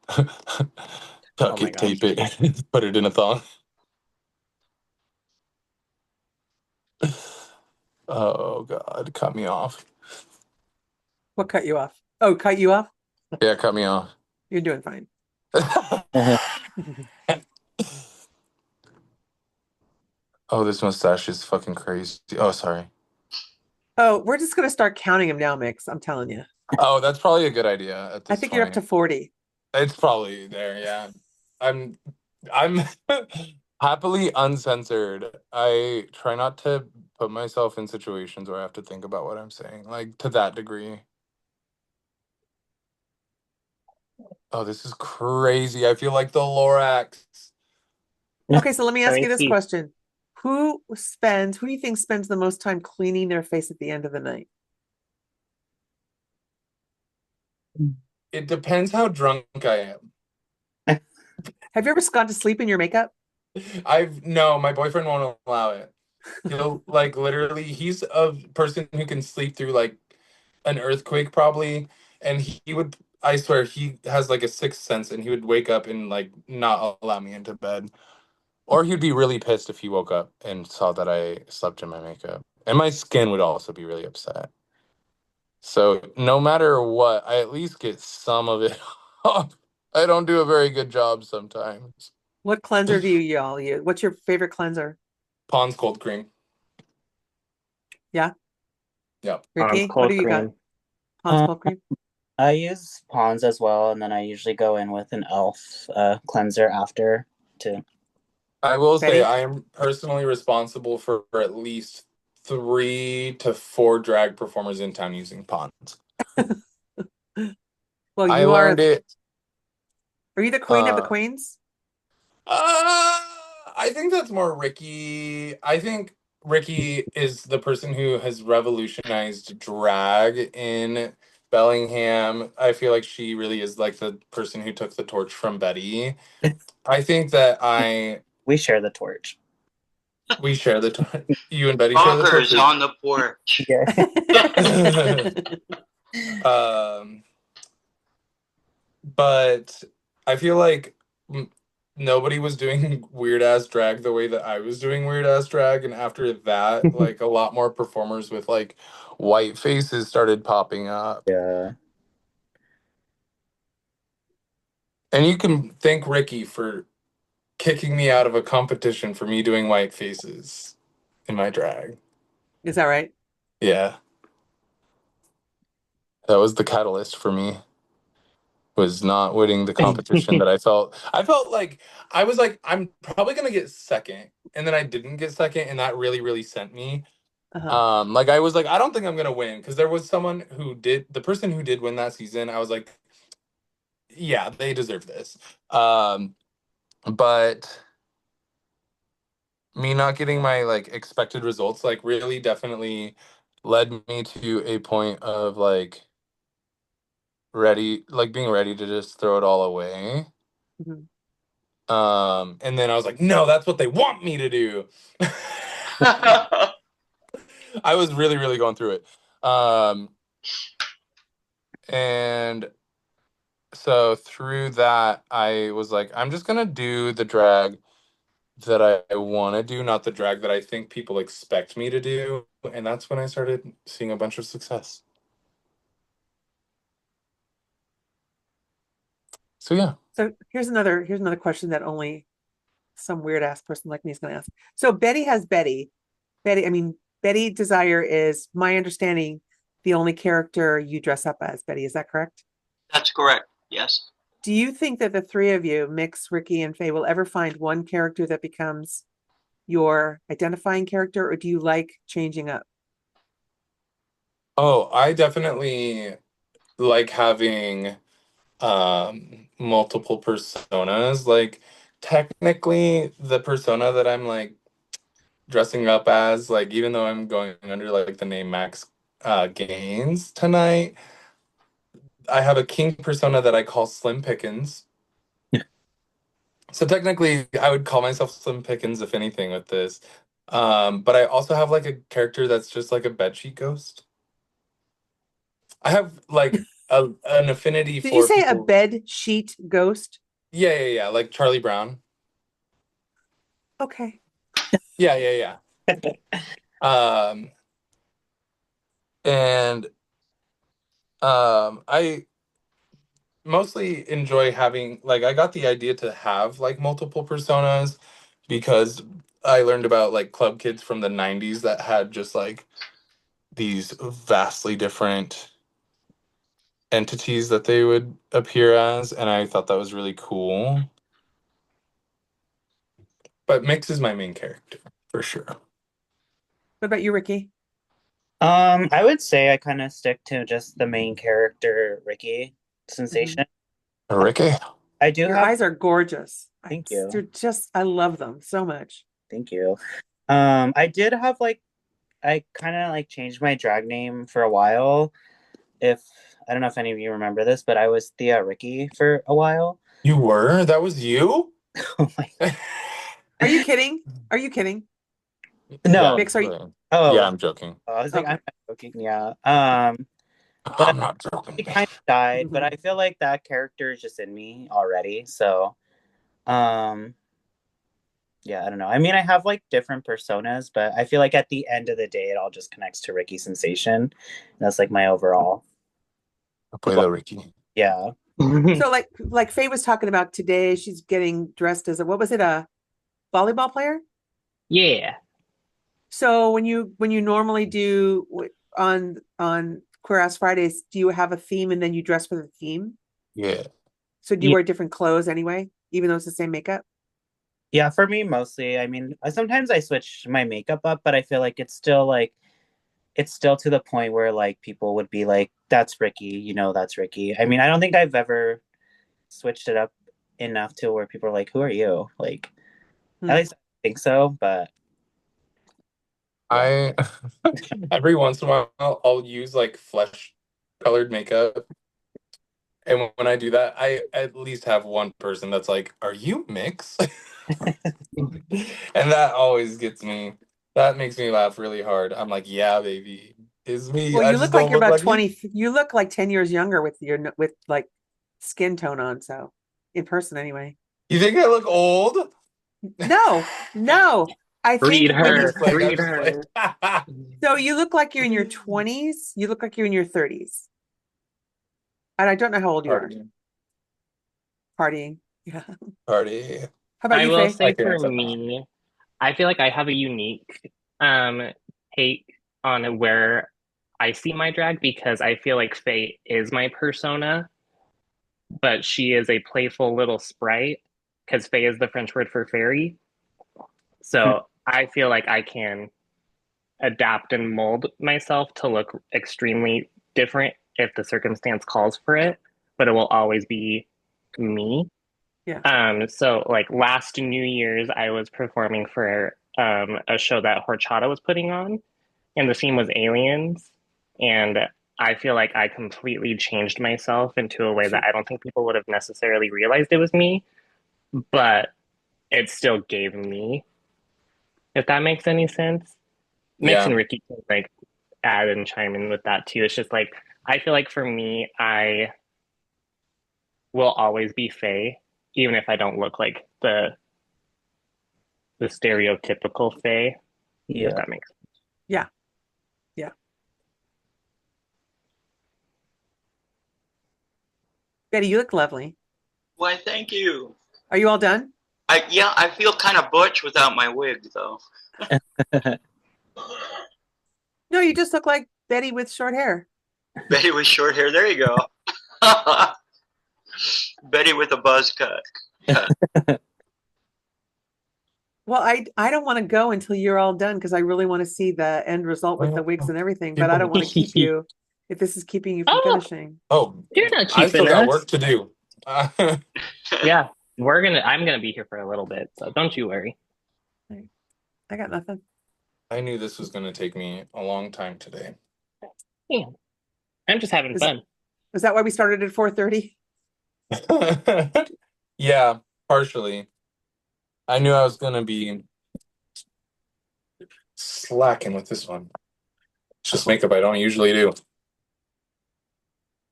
Oh Tuck my it, gosh. tape it, put it in a thong. Oh God, cut me off. what cut you off? Oh, cut you off? Yeah, cut me off. You're doing fine. Oh, this mustache is fucking crazy. Oh, sorry. Oh, we're just gonna start counting them now, Mix. I'm telling you. Oh, that's probably a good idea at I this think you're up to point. 40. It's probably there, yeah. I'm I'm happily uncensored. I try not to put myself in situations where I have to think about what I'm saying, like to that degree. Oh, this is crazy. I feel like the Lorax. Okay, so let me ask Let you me this see. question. Who do you think spends the most time cleaning their face at the end of the night? It depends how drunk I am. Have you ever gone to sleep in your makeup? No, my boyfriend won't allow it. He'll like literally, he's a person who can sleep through like an earthquake probably, and he would, I swear, he has like a sixth sense, and he would wake up and like not allow me into bed. Or he'd be really pissed if he woke up and saw that I slept in my makeup. And my skin would also be really upset. So no matter what, I at least get some of it off. I don't do a very good job sometimes. What cleanser do you all use? What's your favorite cleanser? Pond's cold cream. Yeah, Yep. Pond's Ricky, what do cold you got? cream. Pond's Um, cold cream? I use Pond's as well, and then I usually go in with an Elf cleanser after too. I will say Betty? I am personally responsible for at least 3 to 4 drag performers in town using Ponds. Well, I learned it. are you the queen of the Uh, queens? uh, I think that's more Ricky. I think Ricky is the person who has revolutionized drag in Bellingham. I feel like she really is like the person who took the torch from Betty. I think that We share the torch. we share the torch. You and Betty share the torch. Talkers on the porch. Yeah. But I feel like nobody was doing weird ass drag the way that I was doing weird ass drag, and after that, like a lot more performers with like white faces started popping up. Yeah. And you can thank Ricky for kicking me out of a competition for me doing white faces in my drag. Is that right? Yeah, that was the catalyst for me. Was not winning the competition that I felt like I was like I'm probably gonna get second, and then I didn't get second, and that really sent me. Uh-huh. Like I was like I don't think I'm gonna win, because there was someone who did, the person who did win that season, I was like, yeah, they deserve this. But me not getting my like expected results like really definitely led me to a point of like being ready to just throw it all away. Mhm. And then I was like, no, that's what they want me to do. I was really going through it. And so through that, I was like, I'm just gonna do the drag that I want to do, not the drag that I think people expect me to do. And that's when I started seeing a bunch of success. So yeah. So here's another question that only some weird ass person like me is gonna ask. So Betty has Betty. Betty, I mean, Betty Desire is my understanding the only character you dress up as, Betty. Is that correct? That's correct. Yes. Do you think that the three of you, Mix, Ricky, and Faye, will ever find one character that becomes your identifying character, or do you like changing up? Oh, I definitely like having multiple personas. Like technically the persona that I'm like dressing up as, like even though I'm going under like the name Max Gaines tonight, I have a king persona that I call Slim Pickens. So technically I would call myself Slim Pickens if anything with this. But I also have like a character that's just like a bedsheet ghost. I have like an affinity Did you for say a people. bed sheet ghost? Yeah, like Charlie Brown. Okay. Yeah. Um, and I mostly enjoy having like I got the idea to have like multiple personas because I learned about like club kids from the 90s that had just like these vastly different entities that they would appear as, and I thought that was really cool. But Mix is my main character for sure. What about you, Ricky? I would say I kind of stick to just the main character, Ricky Sensation. Ricky. I do Your have. eyes are gorgeous. Thank you. They're just, I love them so much. Thank you. I did have like, I kind of like changed my drag name for a while. If I don't know if any of you remember this, but I was Thea Ricky for a while. You were? That was you? Oh my. Are you kidding? Are you kidding? No. Mix, are you? Oh. Yeah, I'm joking. I was like, Okay. I'm not joking. Yeah. I'm But not joking. he kind of died, but I feel like that character is just in me already. So, yeah, I don't know. I mean, I have like different personas, but I feel like at the end of the day, it all just connects to Ricky Sensation. That's like my overall. I play the Ricky. Yeah. So like Faye was talking about today, she's getting dressed as what was it, a volleyball player? Yeah. So when you normally do on Queer Ass Fridays, do you have a theme and then you dress for the theme? Yeah. So do you wear different clothes anyway, even though it's the same makeup? Yeah, for me mostly. I mean, sometimes I switch my makeup up, but I feel like it's still to the point where like people would be like, "That's Ricky," that's Ricky. I mean, I don't think I've ever switched it up enough to where people are like, "Who are you?" Like, at least I think so, but I every once in a while I'll use like flesh colored makeup. And when I do that, I at least have one person that's like, "Are you Mix?" And that always gets me. That makes me laugh really hard. I'm like, "Yeah, baby, it's me. Well, I you just look like don't you're look about like me." 20. You look like 10 years younger with like skin tone on. So in person anyway. You think I look old? No. I Read think when I'm you, her. just playing. I'm Read just playing. her. so you look like you're in your 20s. You look like you're in your 30s. And I don't know how old you are. Partying. Yeah. Party. How about I you, will Faye? say I can for accept that. me, I feel like I have a unique take on where I see my drag because I feel like Faye is my persona, but she is a playful little sprite because Faye is the French word for fairy. So I feel like I can adapt and mold myself to look extremely different if the circumstance calls for it, but it will always be me. Yeah. So like last New Year's, I was performing for a show that Horchata was putting on, and the theme was aliens. And I feel like I completely changed myself into a way that I don't think people would have necessarily realized it was me, but it still gave me, if that makes any sense. Mix Yeah. and Ricky can like add and chime in with that too. It's just like I feel like for me, I will always be Faye, even if I don't look like the stereotypical Faye, if yeah. that makes sense. Yeah. Betty, you look lovely. Why, thank you. Are you all done? I feel kind of butch without my wig, though. No, you just look like Betty with short hair. Betty with short hair. There you go. Betty with a buzz cut. Yeah. Well, I don't want to go until you're all done because I really want to see the end result with the wigs and everything, but I don't want to keep you if this is keeping you from finishing. Oh, You're not I still keeping got us. work to do. Yeah, I'm gonna be here for a little bit, so don't you worry. I got nothing. I knew this was going to take me a long time today. Yeah. I'm just having fun. Is that why we started at 4:30? Yeah, partially. I knew I was going to be slacking with this one. It's just makeup I don't usually do.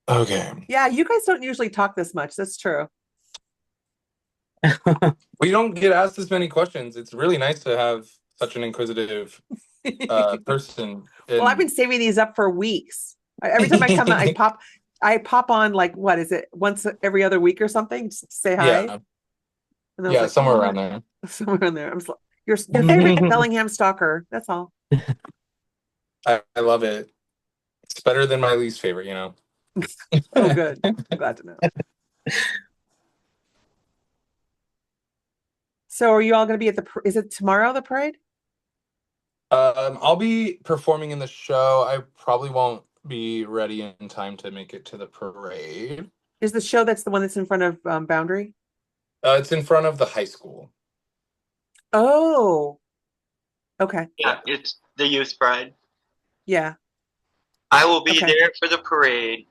Okay. Yeah, you guys don't usually talk this much. That's true. We don't get asked this many questions. It's really nice to have such an inquisitive person. Well, I've been saving these up for weeks. Every time I come out, I pop on like, what is it? Once every other week or something, just to say hi. Yeah. And I was Yeah, like, somewhere around there. Somewhere in there. Your favorite Bellingham stalker. That's all. I love it. It's better than my least favorite, you know. Oh, good. I'm glad to know. So are you all going to be at is it tomorrow, the parade? I'll be performing in the show. I probably won't be ready in time to make it to the parade. Is the show that's the one that's in front of Boundary? It's in front of the high school. Oh, okay. Yeah, it's the Youth Pride. Yeah. I will be Okay. there for the parade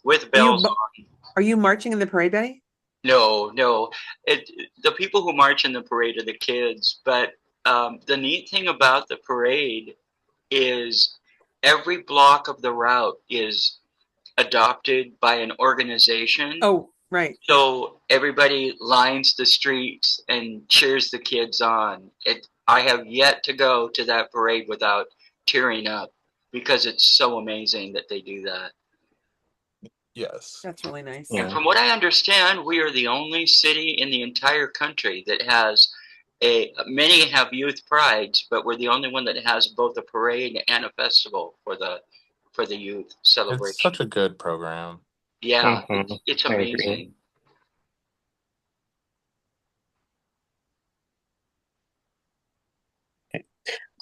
with Are bells you, on. are you marching in the parade, Benny? No. The people who march in the parade are the kids, but the neat thing about the parade is every block of the route is adopted by an organization. Oh, right. So everybody lines the streets and cheers the kids on. I have yet to go to that parade without tearing up because it's so amazing that they do that. Yes. That's really nice. And from what I understand, we are the only city in the entire country that has many have youth prides, but we're the only one that has both a parade and a festival for the youth celebration. It's such a good program. Yeah, Mhm. it's I agree. amazing.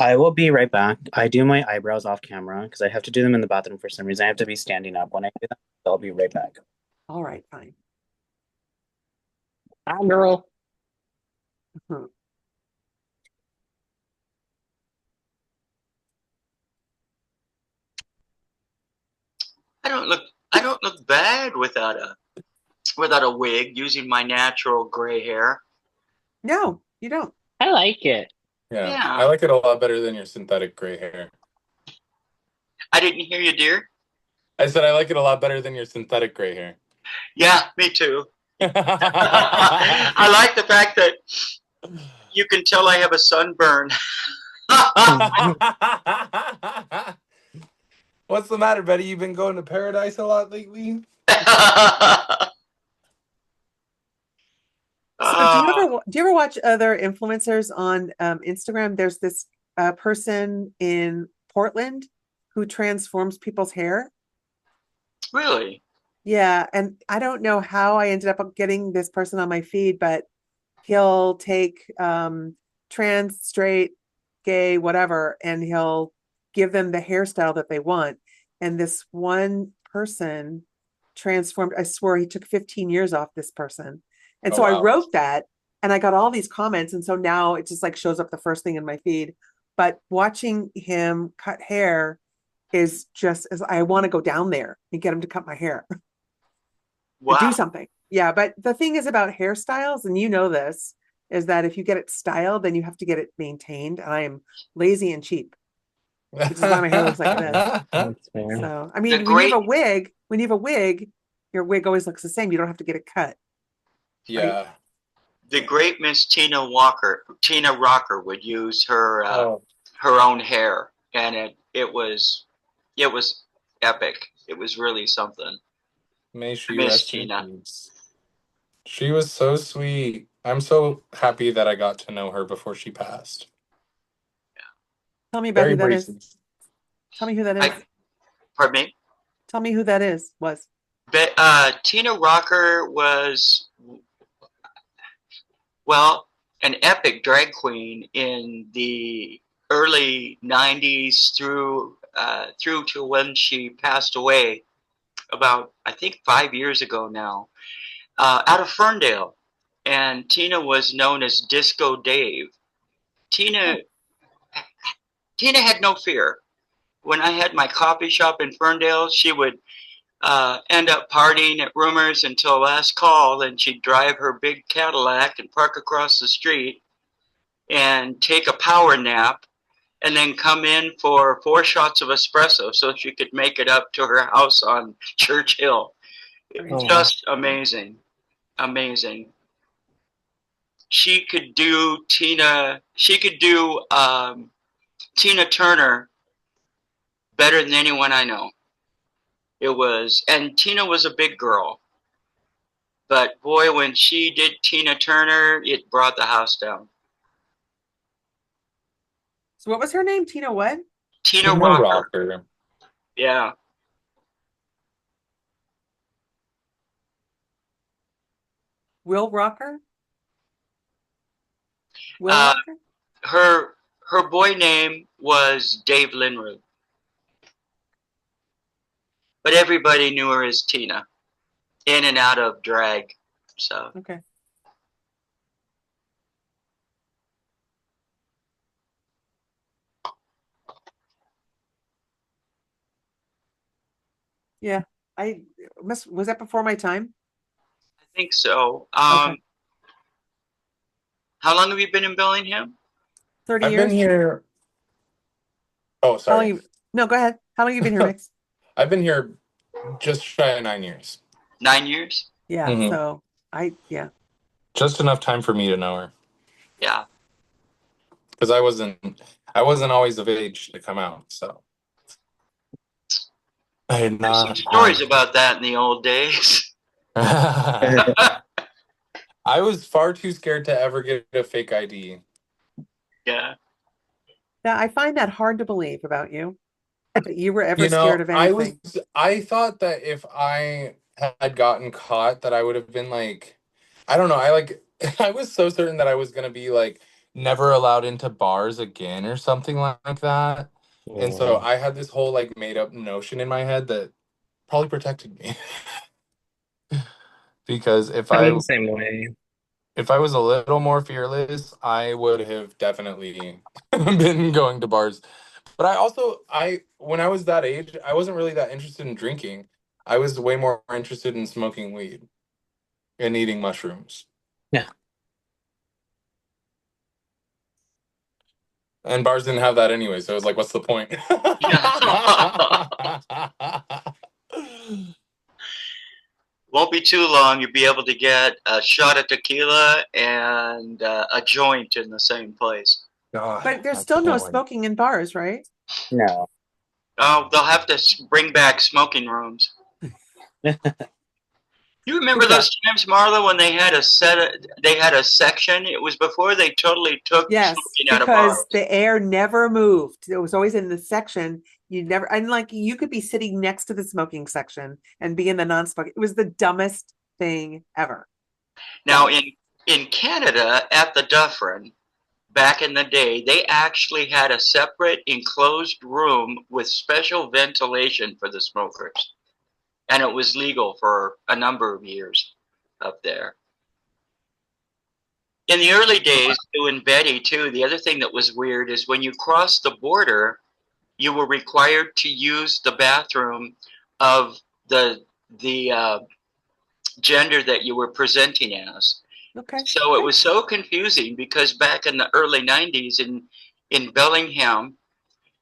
I will be right back. I do my eyebrows off camera because I have to do them in the bathroom for some reason. I have to be standing up when I do them. So I'll be right back. All right, fine. Hi, girl. Hmm. I don't look bad without a wig, using my natural gray hair. No, you don't. I like it. Yeah. Yeah. I like it a lot better than your synthetic gray hair. I didn't hear you, dear. I said I like it a lot better than your synthetic gray hair. Yeah, me too. I like the fact that you can tell I have a sunburn. What's the matter, Betty? You've been going to paradise a lot lately? So do you ever watch other influencers on Instagram? There's this person in Portland who transforms people's hair. Really? Yeah, and I don't know how I ended up getting this person on my feed, but he'll take trans, straight, gay, whatever, and he'll give them the hairstyle that they want. And this one person transformed, I swear he took 15 years off this person. And Oh, so I wow. wrote that and I got all these comments. And so now it just like shows up the first thing in my feed. But watching him cut hair is just as I want to go down there and get him to cut my hair. Wow. Do something. Yeah, but the thing is about hairstyles, and you know this, is that if you get it styled, then you have to get it maintained. And I am lazy and cheap, which is why my hair looks like this. That's fair. So, I mean, when you have a wig, your wig always looks the same. You don't have to get it cut. Yeah. Right? The great Miss Tina Rocker would use her her own hair, and it was epic. It was really something. May she Miss rest in Tina. peace. She was so sweet. I'm so happy that I got to know her before she passed. Tell me about Very who that brazen. is. Tell me who that is. Pardon me? Tell me who that is. Was. But Tina Rocker was, well, an epic drag queen in the early 90s through to when she passed away about, I think, 5 years ago now, out of Ferndale. And Tina was known as Disco Dave. Tina had no fear. When I had my coffee shop in Ferndale, she would end up partying at Rumors until last call, and she'd drive her big Cadillac and park across the street and take a power nap and then come in for 4 shots of espresso so she could make it up to her house on Church Hill. It was just amazing. Amazing. She could do Tina Turner better than anyone I know. And Tina was a big girl. But boy, when she did Tina Turner, it brought the house down. So what was her name? Tina what? Tina Tina Rocker. Rocker. Yeah. Will Rocker? Will Uh, Rocker? her boy name was Dave Linrud, but everybody knew her as Tina, in and out of drag. So Okay. Yeah. Was that before my time? I think so. Okay. How long have you been in Bellingham? 30 I've years? been here. Oh, How long sorry. no, go ahead. How long have you been here, Mix? I've been here just shy of 9 years. 9 years? Yeah, Mhm. so yeah. Just enough time for me to know her. Yeah. Because I wasn't always of age to come out, so I did There's some not stories have. about that in the old days. I was far too scared to ever get a fake ID. Yeah. Now, I find that hard to believe about you, that you were ever scared of I anything. I thought that if I had gotten caught that I would have been like, I don't know, I was so certain that I was gonna be like never allowed into bars again or something like that. And so I had this whole like made up notion in my head that probably protected me. Because I'm the same way. if I was a little more fearless, I would have definitely been going to bars. But I when I was that age, I wasn't really that interested in drinking. I was way more interested in smoking weed and eating mushrooms. Yeah. And bars didn't have that anyway, so it was like, what's the point? Won't be too long. You'll be able to get a shot of tequila and a joint in the same place. God, But there's I still no can't wait. smoking in bars, right? No. Oh, they'll have to bring back smoking rooms. You remember Good job. those times, Marla, when they had a section? It was before they totally took Yes, smoking out of because bars. the air never moved. It was always in the section. You never, and like you could be sitting next to the smoking section and be in the non-smoking. It was the dumbest thing ever. Now, in Canada, at the Dufferin, back in the day, they actually had a separate enclosed room with special ventilation for the smokers. And it was legal for a number of years up there. In the early days, doing Betty too, the other thing that was weird is when you crossed the border, you were required to use the bathroom of the gender that you were presenting as. Okay. So it was so confusing because back in the early 90s in Bellingham,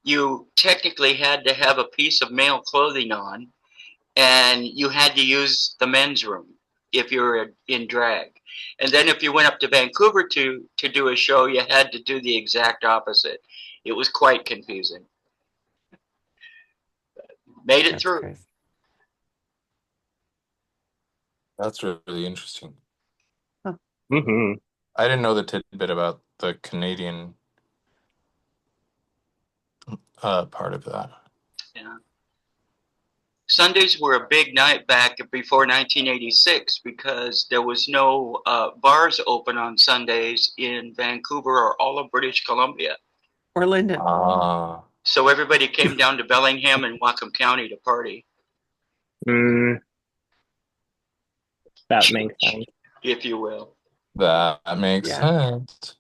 you technically had to have a piece of male clothing on and you had to use the men's room if you were in drag. And then if you went up to Vancouver to do a show, you had to do the exact opposite. It was quite confusing. Made it That's through. crazy. That's really interesting. Mm-hmm. I didn't know the tidbit about the Canadian part of that. Yeah. Sundays were a big night back before 1986 because there was no bars open on Sundays in Vancouver or all of British Columbia. Or Lyndon. Ah. So everybody came down to Bellingham and Whatcom County to party. That makes sense. If you will. That makes Yeah. sense.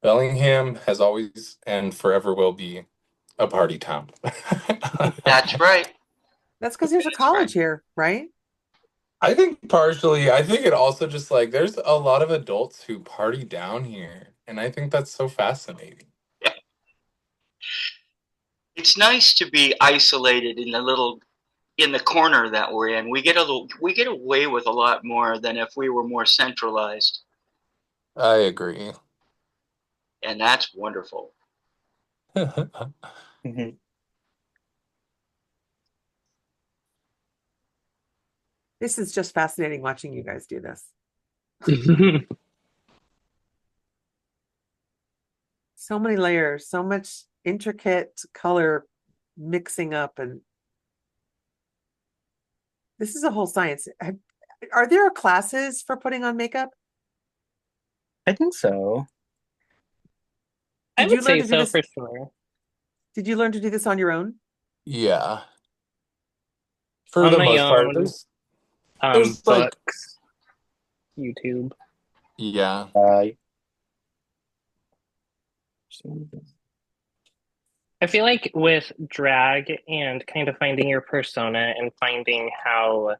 Bellingham has always and forever will be a party town. That's right. That's because there's a That's college right. here, right? I think partially, I think it also just like there's a lot of adults who party down here, and I think that's so fascinating. Yeah. It's nice to be isolated in the corner that we're in. We get away with a lot more than if we were more centralized. I agree. And that's wonderful. Mm-hmm. This is just fascinating watching you guys do this. So many layers, so much intricate color mixing up, and this is a whole science. Are there classes for putting on makeup? I think so. I Did you would learn say to do so this? for sure. Did you learn to do this on your own? Yeah, for On the my most part. own, There's like, books, YouTube. yeah. I feel like with drag and kind of finding your persona and finding how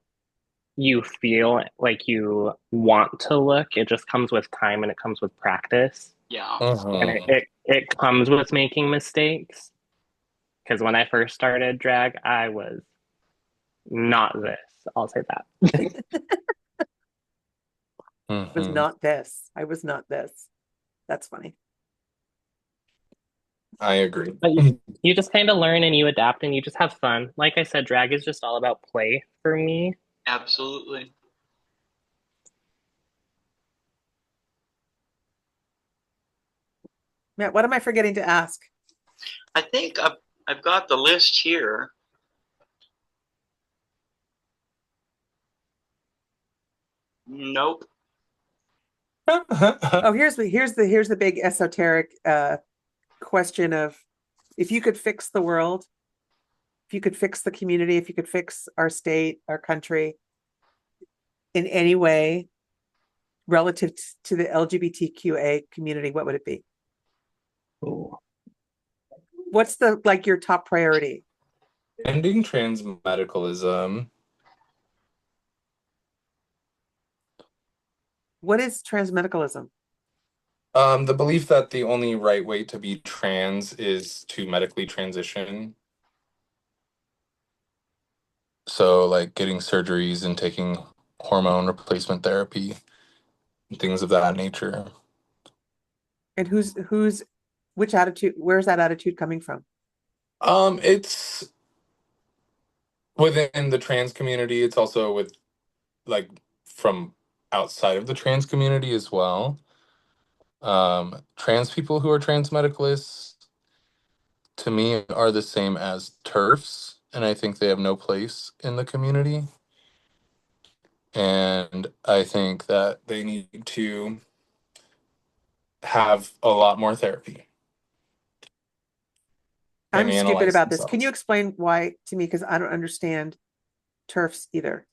you feel like you want to look, it just comes with time and it comes with practice. Yeah. And Mhm. it comes with making mistakes. Because when I first started drag, I was not this. I'll say that. Was Mhm. not this. I was not this. That's funny. I agree. But you just kind of learn and you adapt and you just have fun. Like I said, drag is just all about play for me. Absolutely. Matt, what am I forgetting to ask? I think I've got the list here. Nope. Oh, here's the big esoteric question of, if you could fix the world, if you could fix the community, if you could fix our state, our country in any way relative to the LGBTQA community, what would it be? Ooh. What's your top priority? Ending trans medicalism. What is transmedicalism? The belief that the only right way to be trans is to medically transition. So, like getting surgeries and taking hormone replacement therapy and things of that nature. And which attitude, where's that attitude coming from? It's within the trans community. It's also with like from outside of the trans community as well. Trans people who are trans medicalists to me are the same as TERFs, and I think they have no place in the community. And I think that they need to have a lot more therapy and I'm stupid analyze about this. Can you themselves. explain why to me? Because I don't understand TERFs either.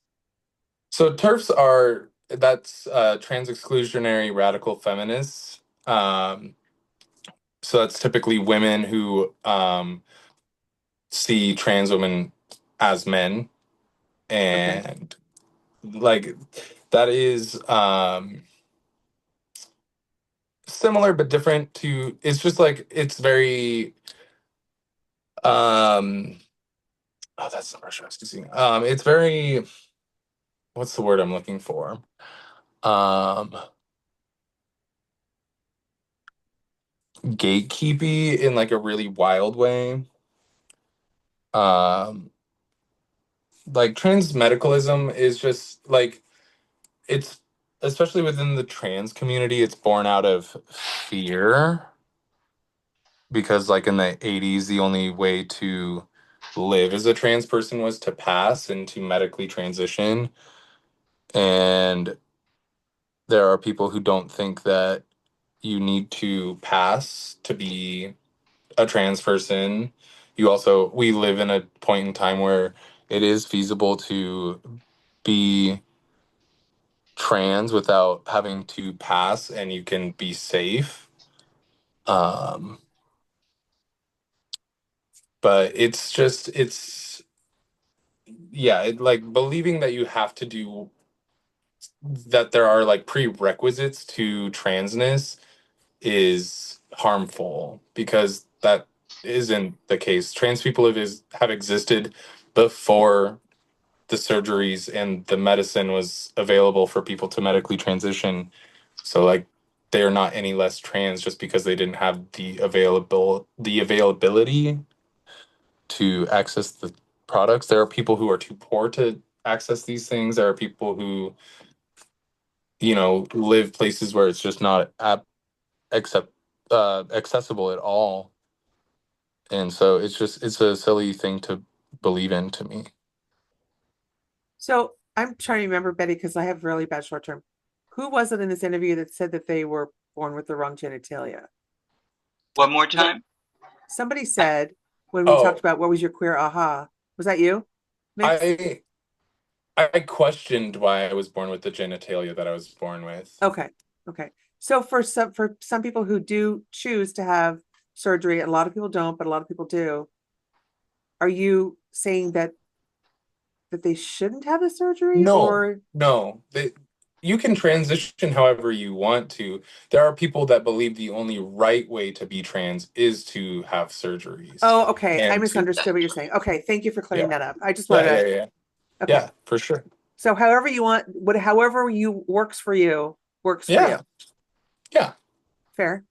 So TERFs are that's trans exclusionary radical feminists. So that's typically women who see trans women as men, Okay. and like that is similar but different to, it's just like it's very oh, that's not Russian, excuse me. It's very, what's the word I'm looking for? Um Gatekeepy in like a really wild way. Um like trans medicalism is just like, it's, especially within the trans community, it's born out of fear, because like in the 80s the only way to live as a trans person was to pass and to medically transition, and there are people who don't think that you need to pass to be a trans person. We live in a point in time where it is feasible to be trans without having to pass, and you can be safe. Um, but yeah, like believing that you have to do that, there are like prerequisites to transness is harmful, because that isn't the case. Trans people have existed before the surgeries and the medicine was available for people to medically transition. So like they're not any less trans just because they didn't have the availability to access the products. There are people who are too poor to access these things. There are people who, live places where it's just not accept accessible at all. And so it's a silly thing to believe in to me. So I'm trying to remember, Betty, because I have really bad short term. Who was it in this interview that said that they were born with the wrong genitalia? One more time. Somebody said when we talked Oh, about what was your queer aha. Was that you, Mix? I questioned why I was born with the genitalia that I was born with. Okay. So for some people who do choose to have surgery, a lot of people don't, but a lot of people do. Are you saying that they shouldn't have the surgery, No, or no. You can transition however you want to. There are people that believe the only right way to be trans is to have surgeries. oh, okay, I And to, misunderstood what you're saying. Okay, thank you for clearing yeah, that up. I just yeah, wanted yeah, to. yeah, Okay, yeah, for sure. so however you want, however you works for you works for you. Yeah, yeah. Fair.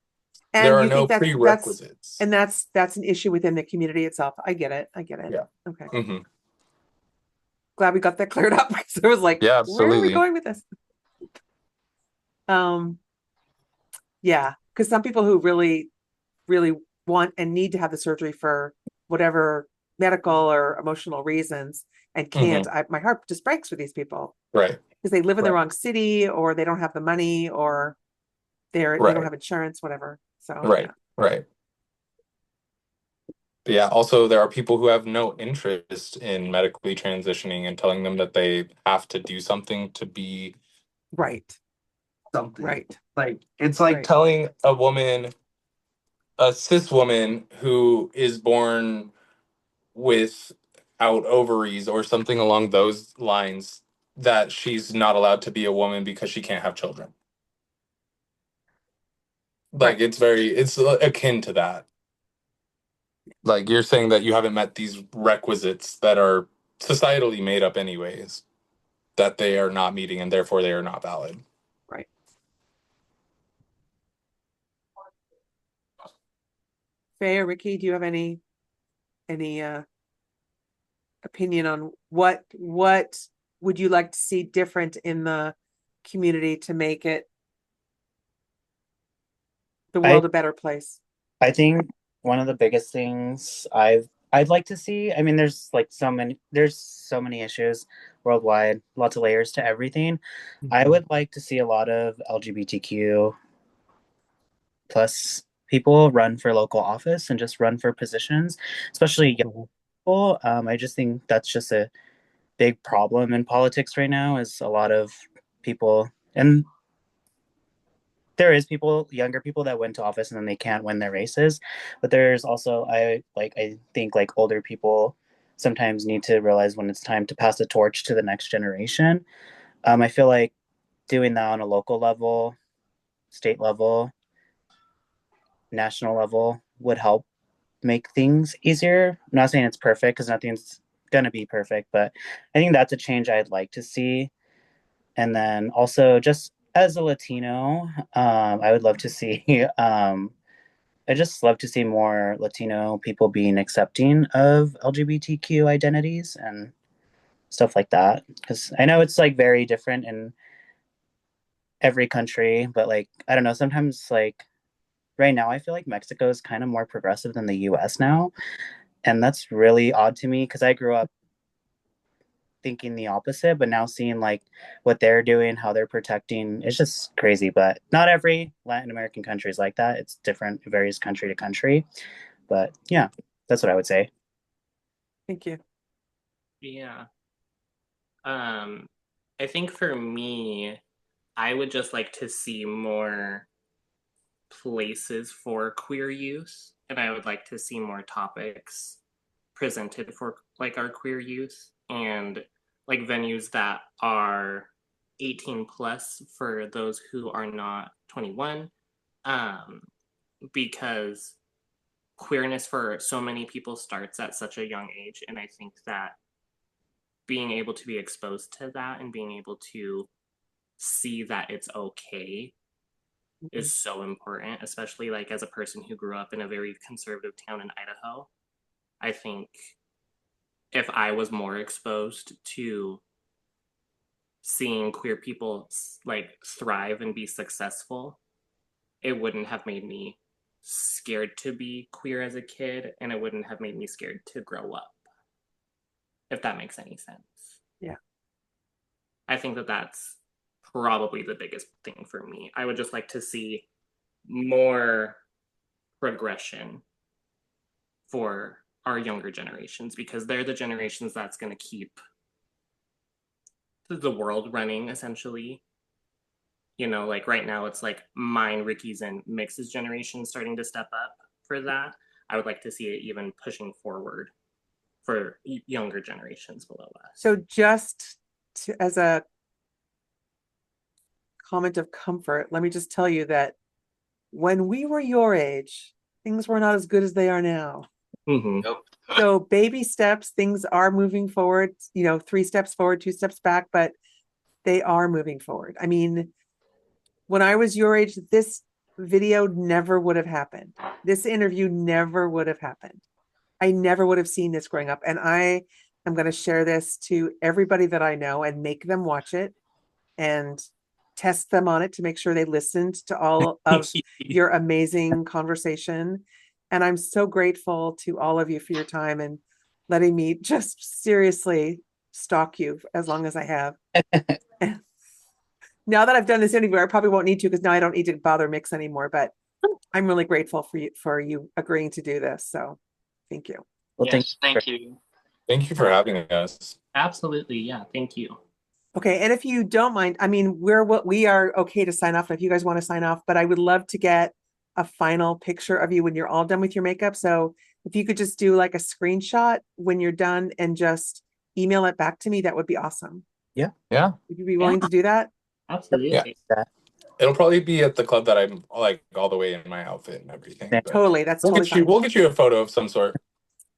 There And are you no think prerequisites. that's an issue within the community itself. I get it. Yeah. Okay. Hmm. Glad we got that cleared up because I was like, Yeah, where are we absolutely. going with this? Um, yeah, because some people who really, really want and need to have the surgery for whatever medical or emotional reasons and Hmm. can't, my heart just breaks for these people Right, because they live in the right, wrong city or they don't have the money or they don't right, have insurance, whatever. So right, yeah. right. But yeah, also there are people who have no interest in medically transitioning and telling them that they have to do something to be Right. something. Right. Like it's like Right. telling a woman, a cis woman who is born without ovaries or something along those lines, that she's not allowed to be a woman because she can't have children. Right. Like it's akin to that. Like you're saying that you haven't met these requisites that are societally made up anyways, that they are not meeting and therefore they are not valid. Right. Faye or Ricky, do you have any opinion on what would you like to see different in the community to make it the I world a better place? I think one of the biggest things I'd like to see, I mean there's so many issues worldwide, lots of layers to everything. I would like to see a lot of LGBTQ plus people run for local office and just run for positions, especially young people. I just think that's just a big problem in politics right now is a lot of people, and there is people, younger people that went to office and then they can't win their races, but there's also I think like older people sometimes need to realize when it's time to pass the torch to the next generation. I feel like doing that on a local level, state level, national level would help make things easier. I'm not saying it's perfect because nothing's gonna be perfect, but I think that's a change I'd like to see. And then also just as a Latino, I would love to see I just love to see more Latino people being accepting of LGBTQ identities and stuff like that. Because I know it's like very different in every country, but like I don't know, sometimes like right now I feel like Mexico is kind of more progressive than the US now. And that's really odd to me because I grew up thinking the opposite, but now seeing like what they're doing, how they're protecting, it's just crazy. But not every Latin American country is like that. It's different, it varies country to country. But yeah, that's what I would say. Thank you. Yeah. Um, I think for me, I would just like to see more places for queer use, and I would like to see more topics presented for like our queer youth and like venues that are 18 plus for those who are not 21, um, because queerness for so many people starts at such a young age, and I think that being able to be exposed to that and being able to see that it's okay is so important, especially like as a person who grew up in a very conservative town in Idaho. I think if I was more exposed to seeing queer people like thrive and be successful, it wouldn't have made me scared to be queer as a kid, and it wouldn't have made me scared to grow up. If that makes any sense. Yeah. I think that that's probably the biggest thing for me. I would just like to see more progression for our younger generations, because they're the generations that's going to keep the world running, essentially. You know, like right now it's like mine, Ricky's, and Mix's generation starting to step up for that. I would like to see it even pushing forward for younger generations below us. So just as a comment of comfort, let me just tell you that when we were your age, things were not as good as they are now. Mm-hmm. Nope. So baby steps, things are moving forward, 3 steps forward, 2 steps back, but they are moving forward. I mean, when I was your age, this video never would have happened. This interview never would have happened. I never would have seen this growing up. And I am going to share this to everybody that I know and make them watch it and test them on it to make sure they listened to all of your amazing conversation. And I'm so grateful to all of you for your time and letting me just seriously stalk you as long as I have. Now that I've done this interview, I probably won't need to, because now I don't need to bother Mix anymore, but I'm really grateful for you agreeing to do this. So thank you. Well, Yes, Thank you. Thank you for having us. absolutely. Yeah, thank you. Okay. And if you don't mind, I mean, we are okay to sign off if you guys want to sign off, but I would love to get a final picture of you when you're all done with your makeup. So if you could just do like a screenshot when you're done and just email it back to me, that would be awesome. Yeah. Would you be willing to do that? Absolutely. Yeah. It'll probably be at the club that I'm like all the way in my outfit and everything. Yeah. but Totally. That's We'll totally get you. fine. We'll get you a photo of some sort.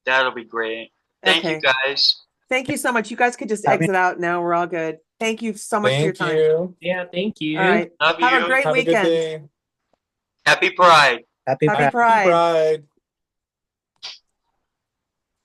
That'll be great. Thank you, Okay. guys. Thank you so much. You guys could just Have me- exit out now. We're all good. Thank you so much for your Thank time. you. Yeah, thank you. All right. Love Have you. a great Have a good weekend. day. Happy Pride. Happy Happy Pride. Pride. Pride.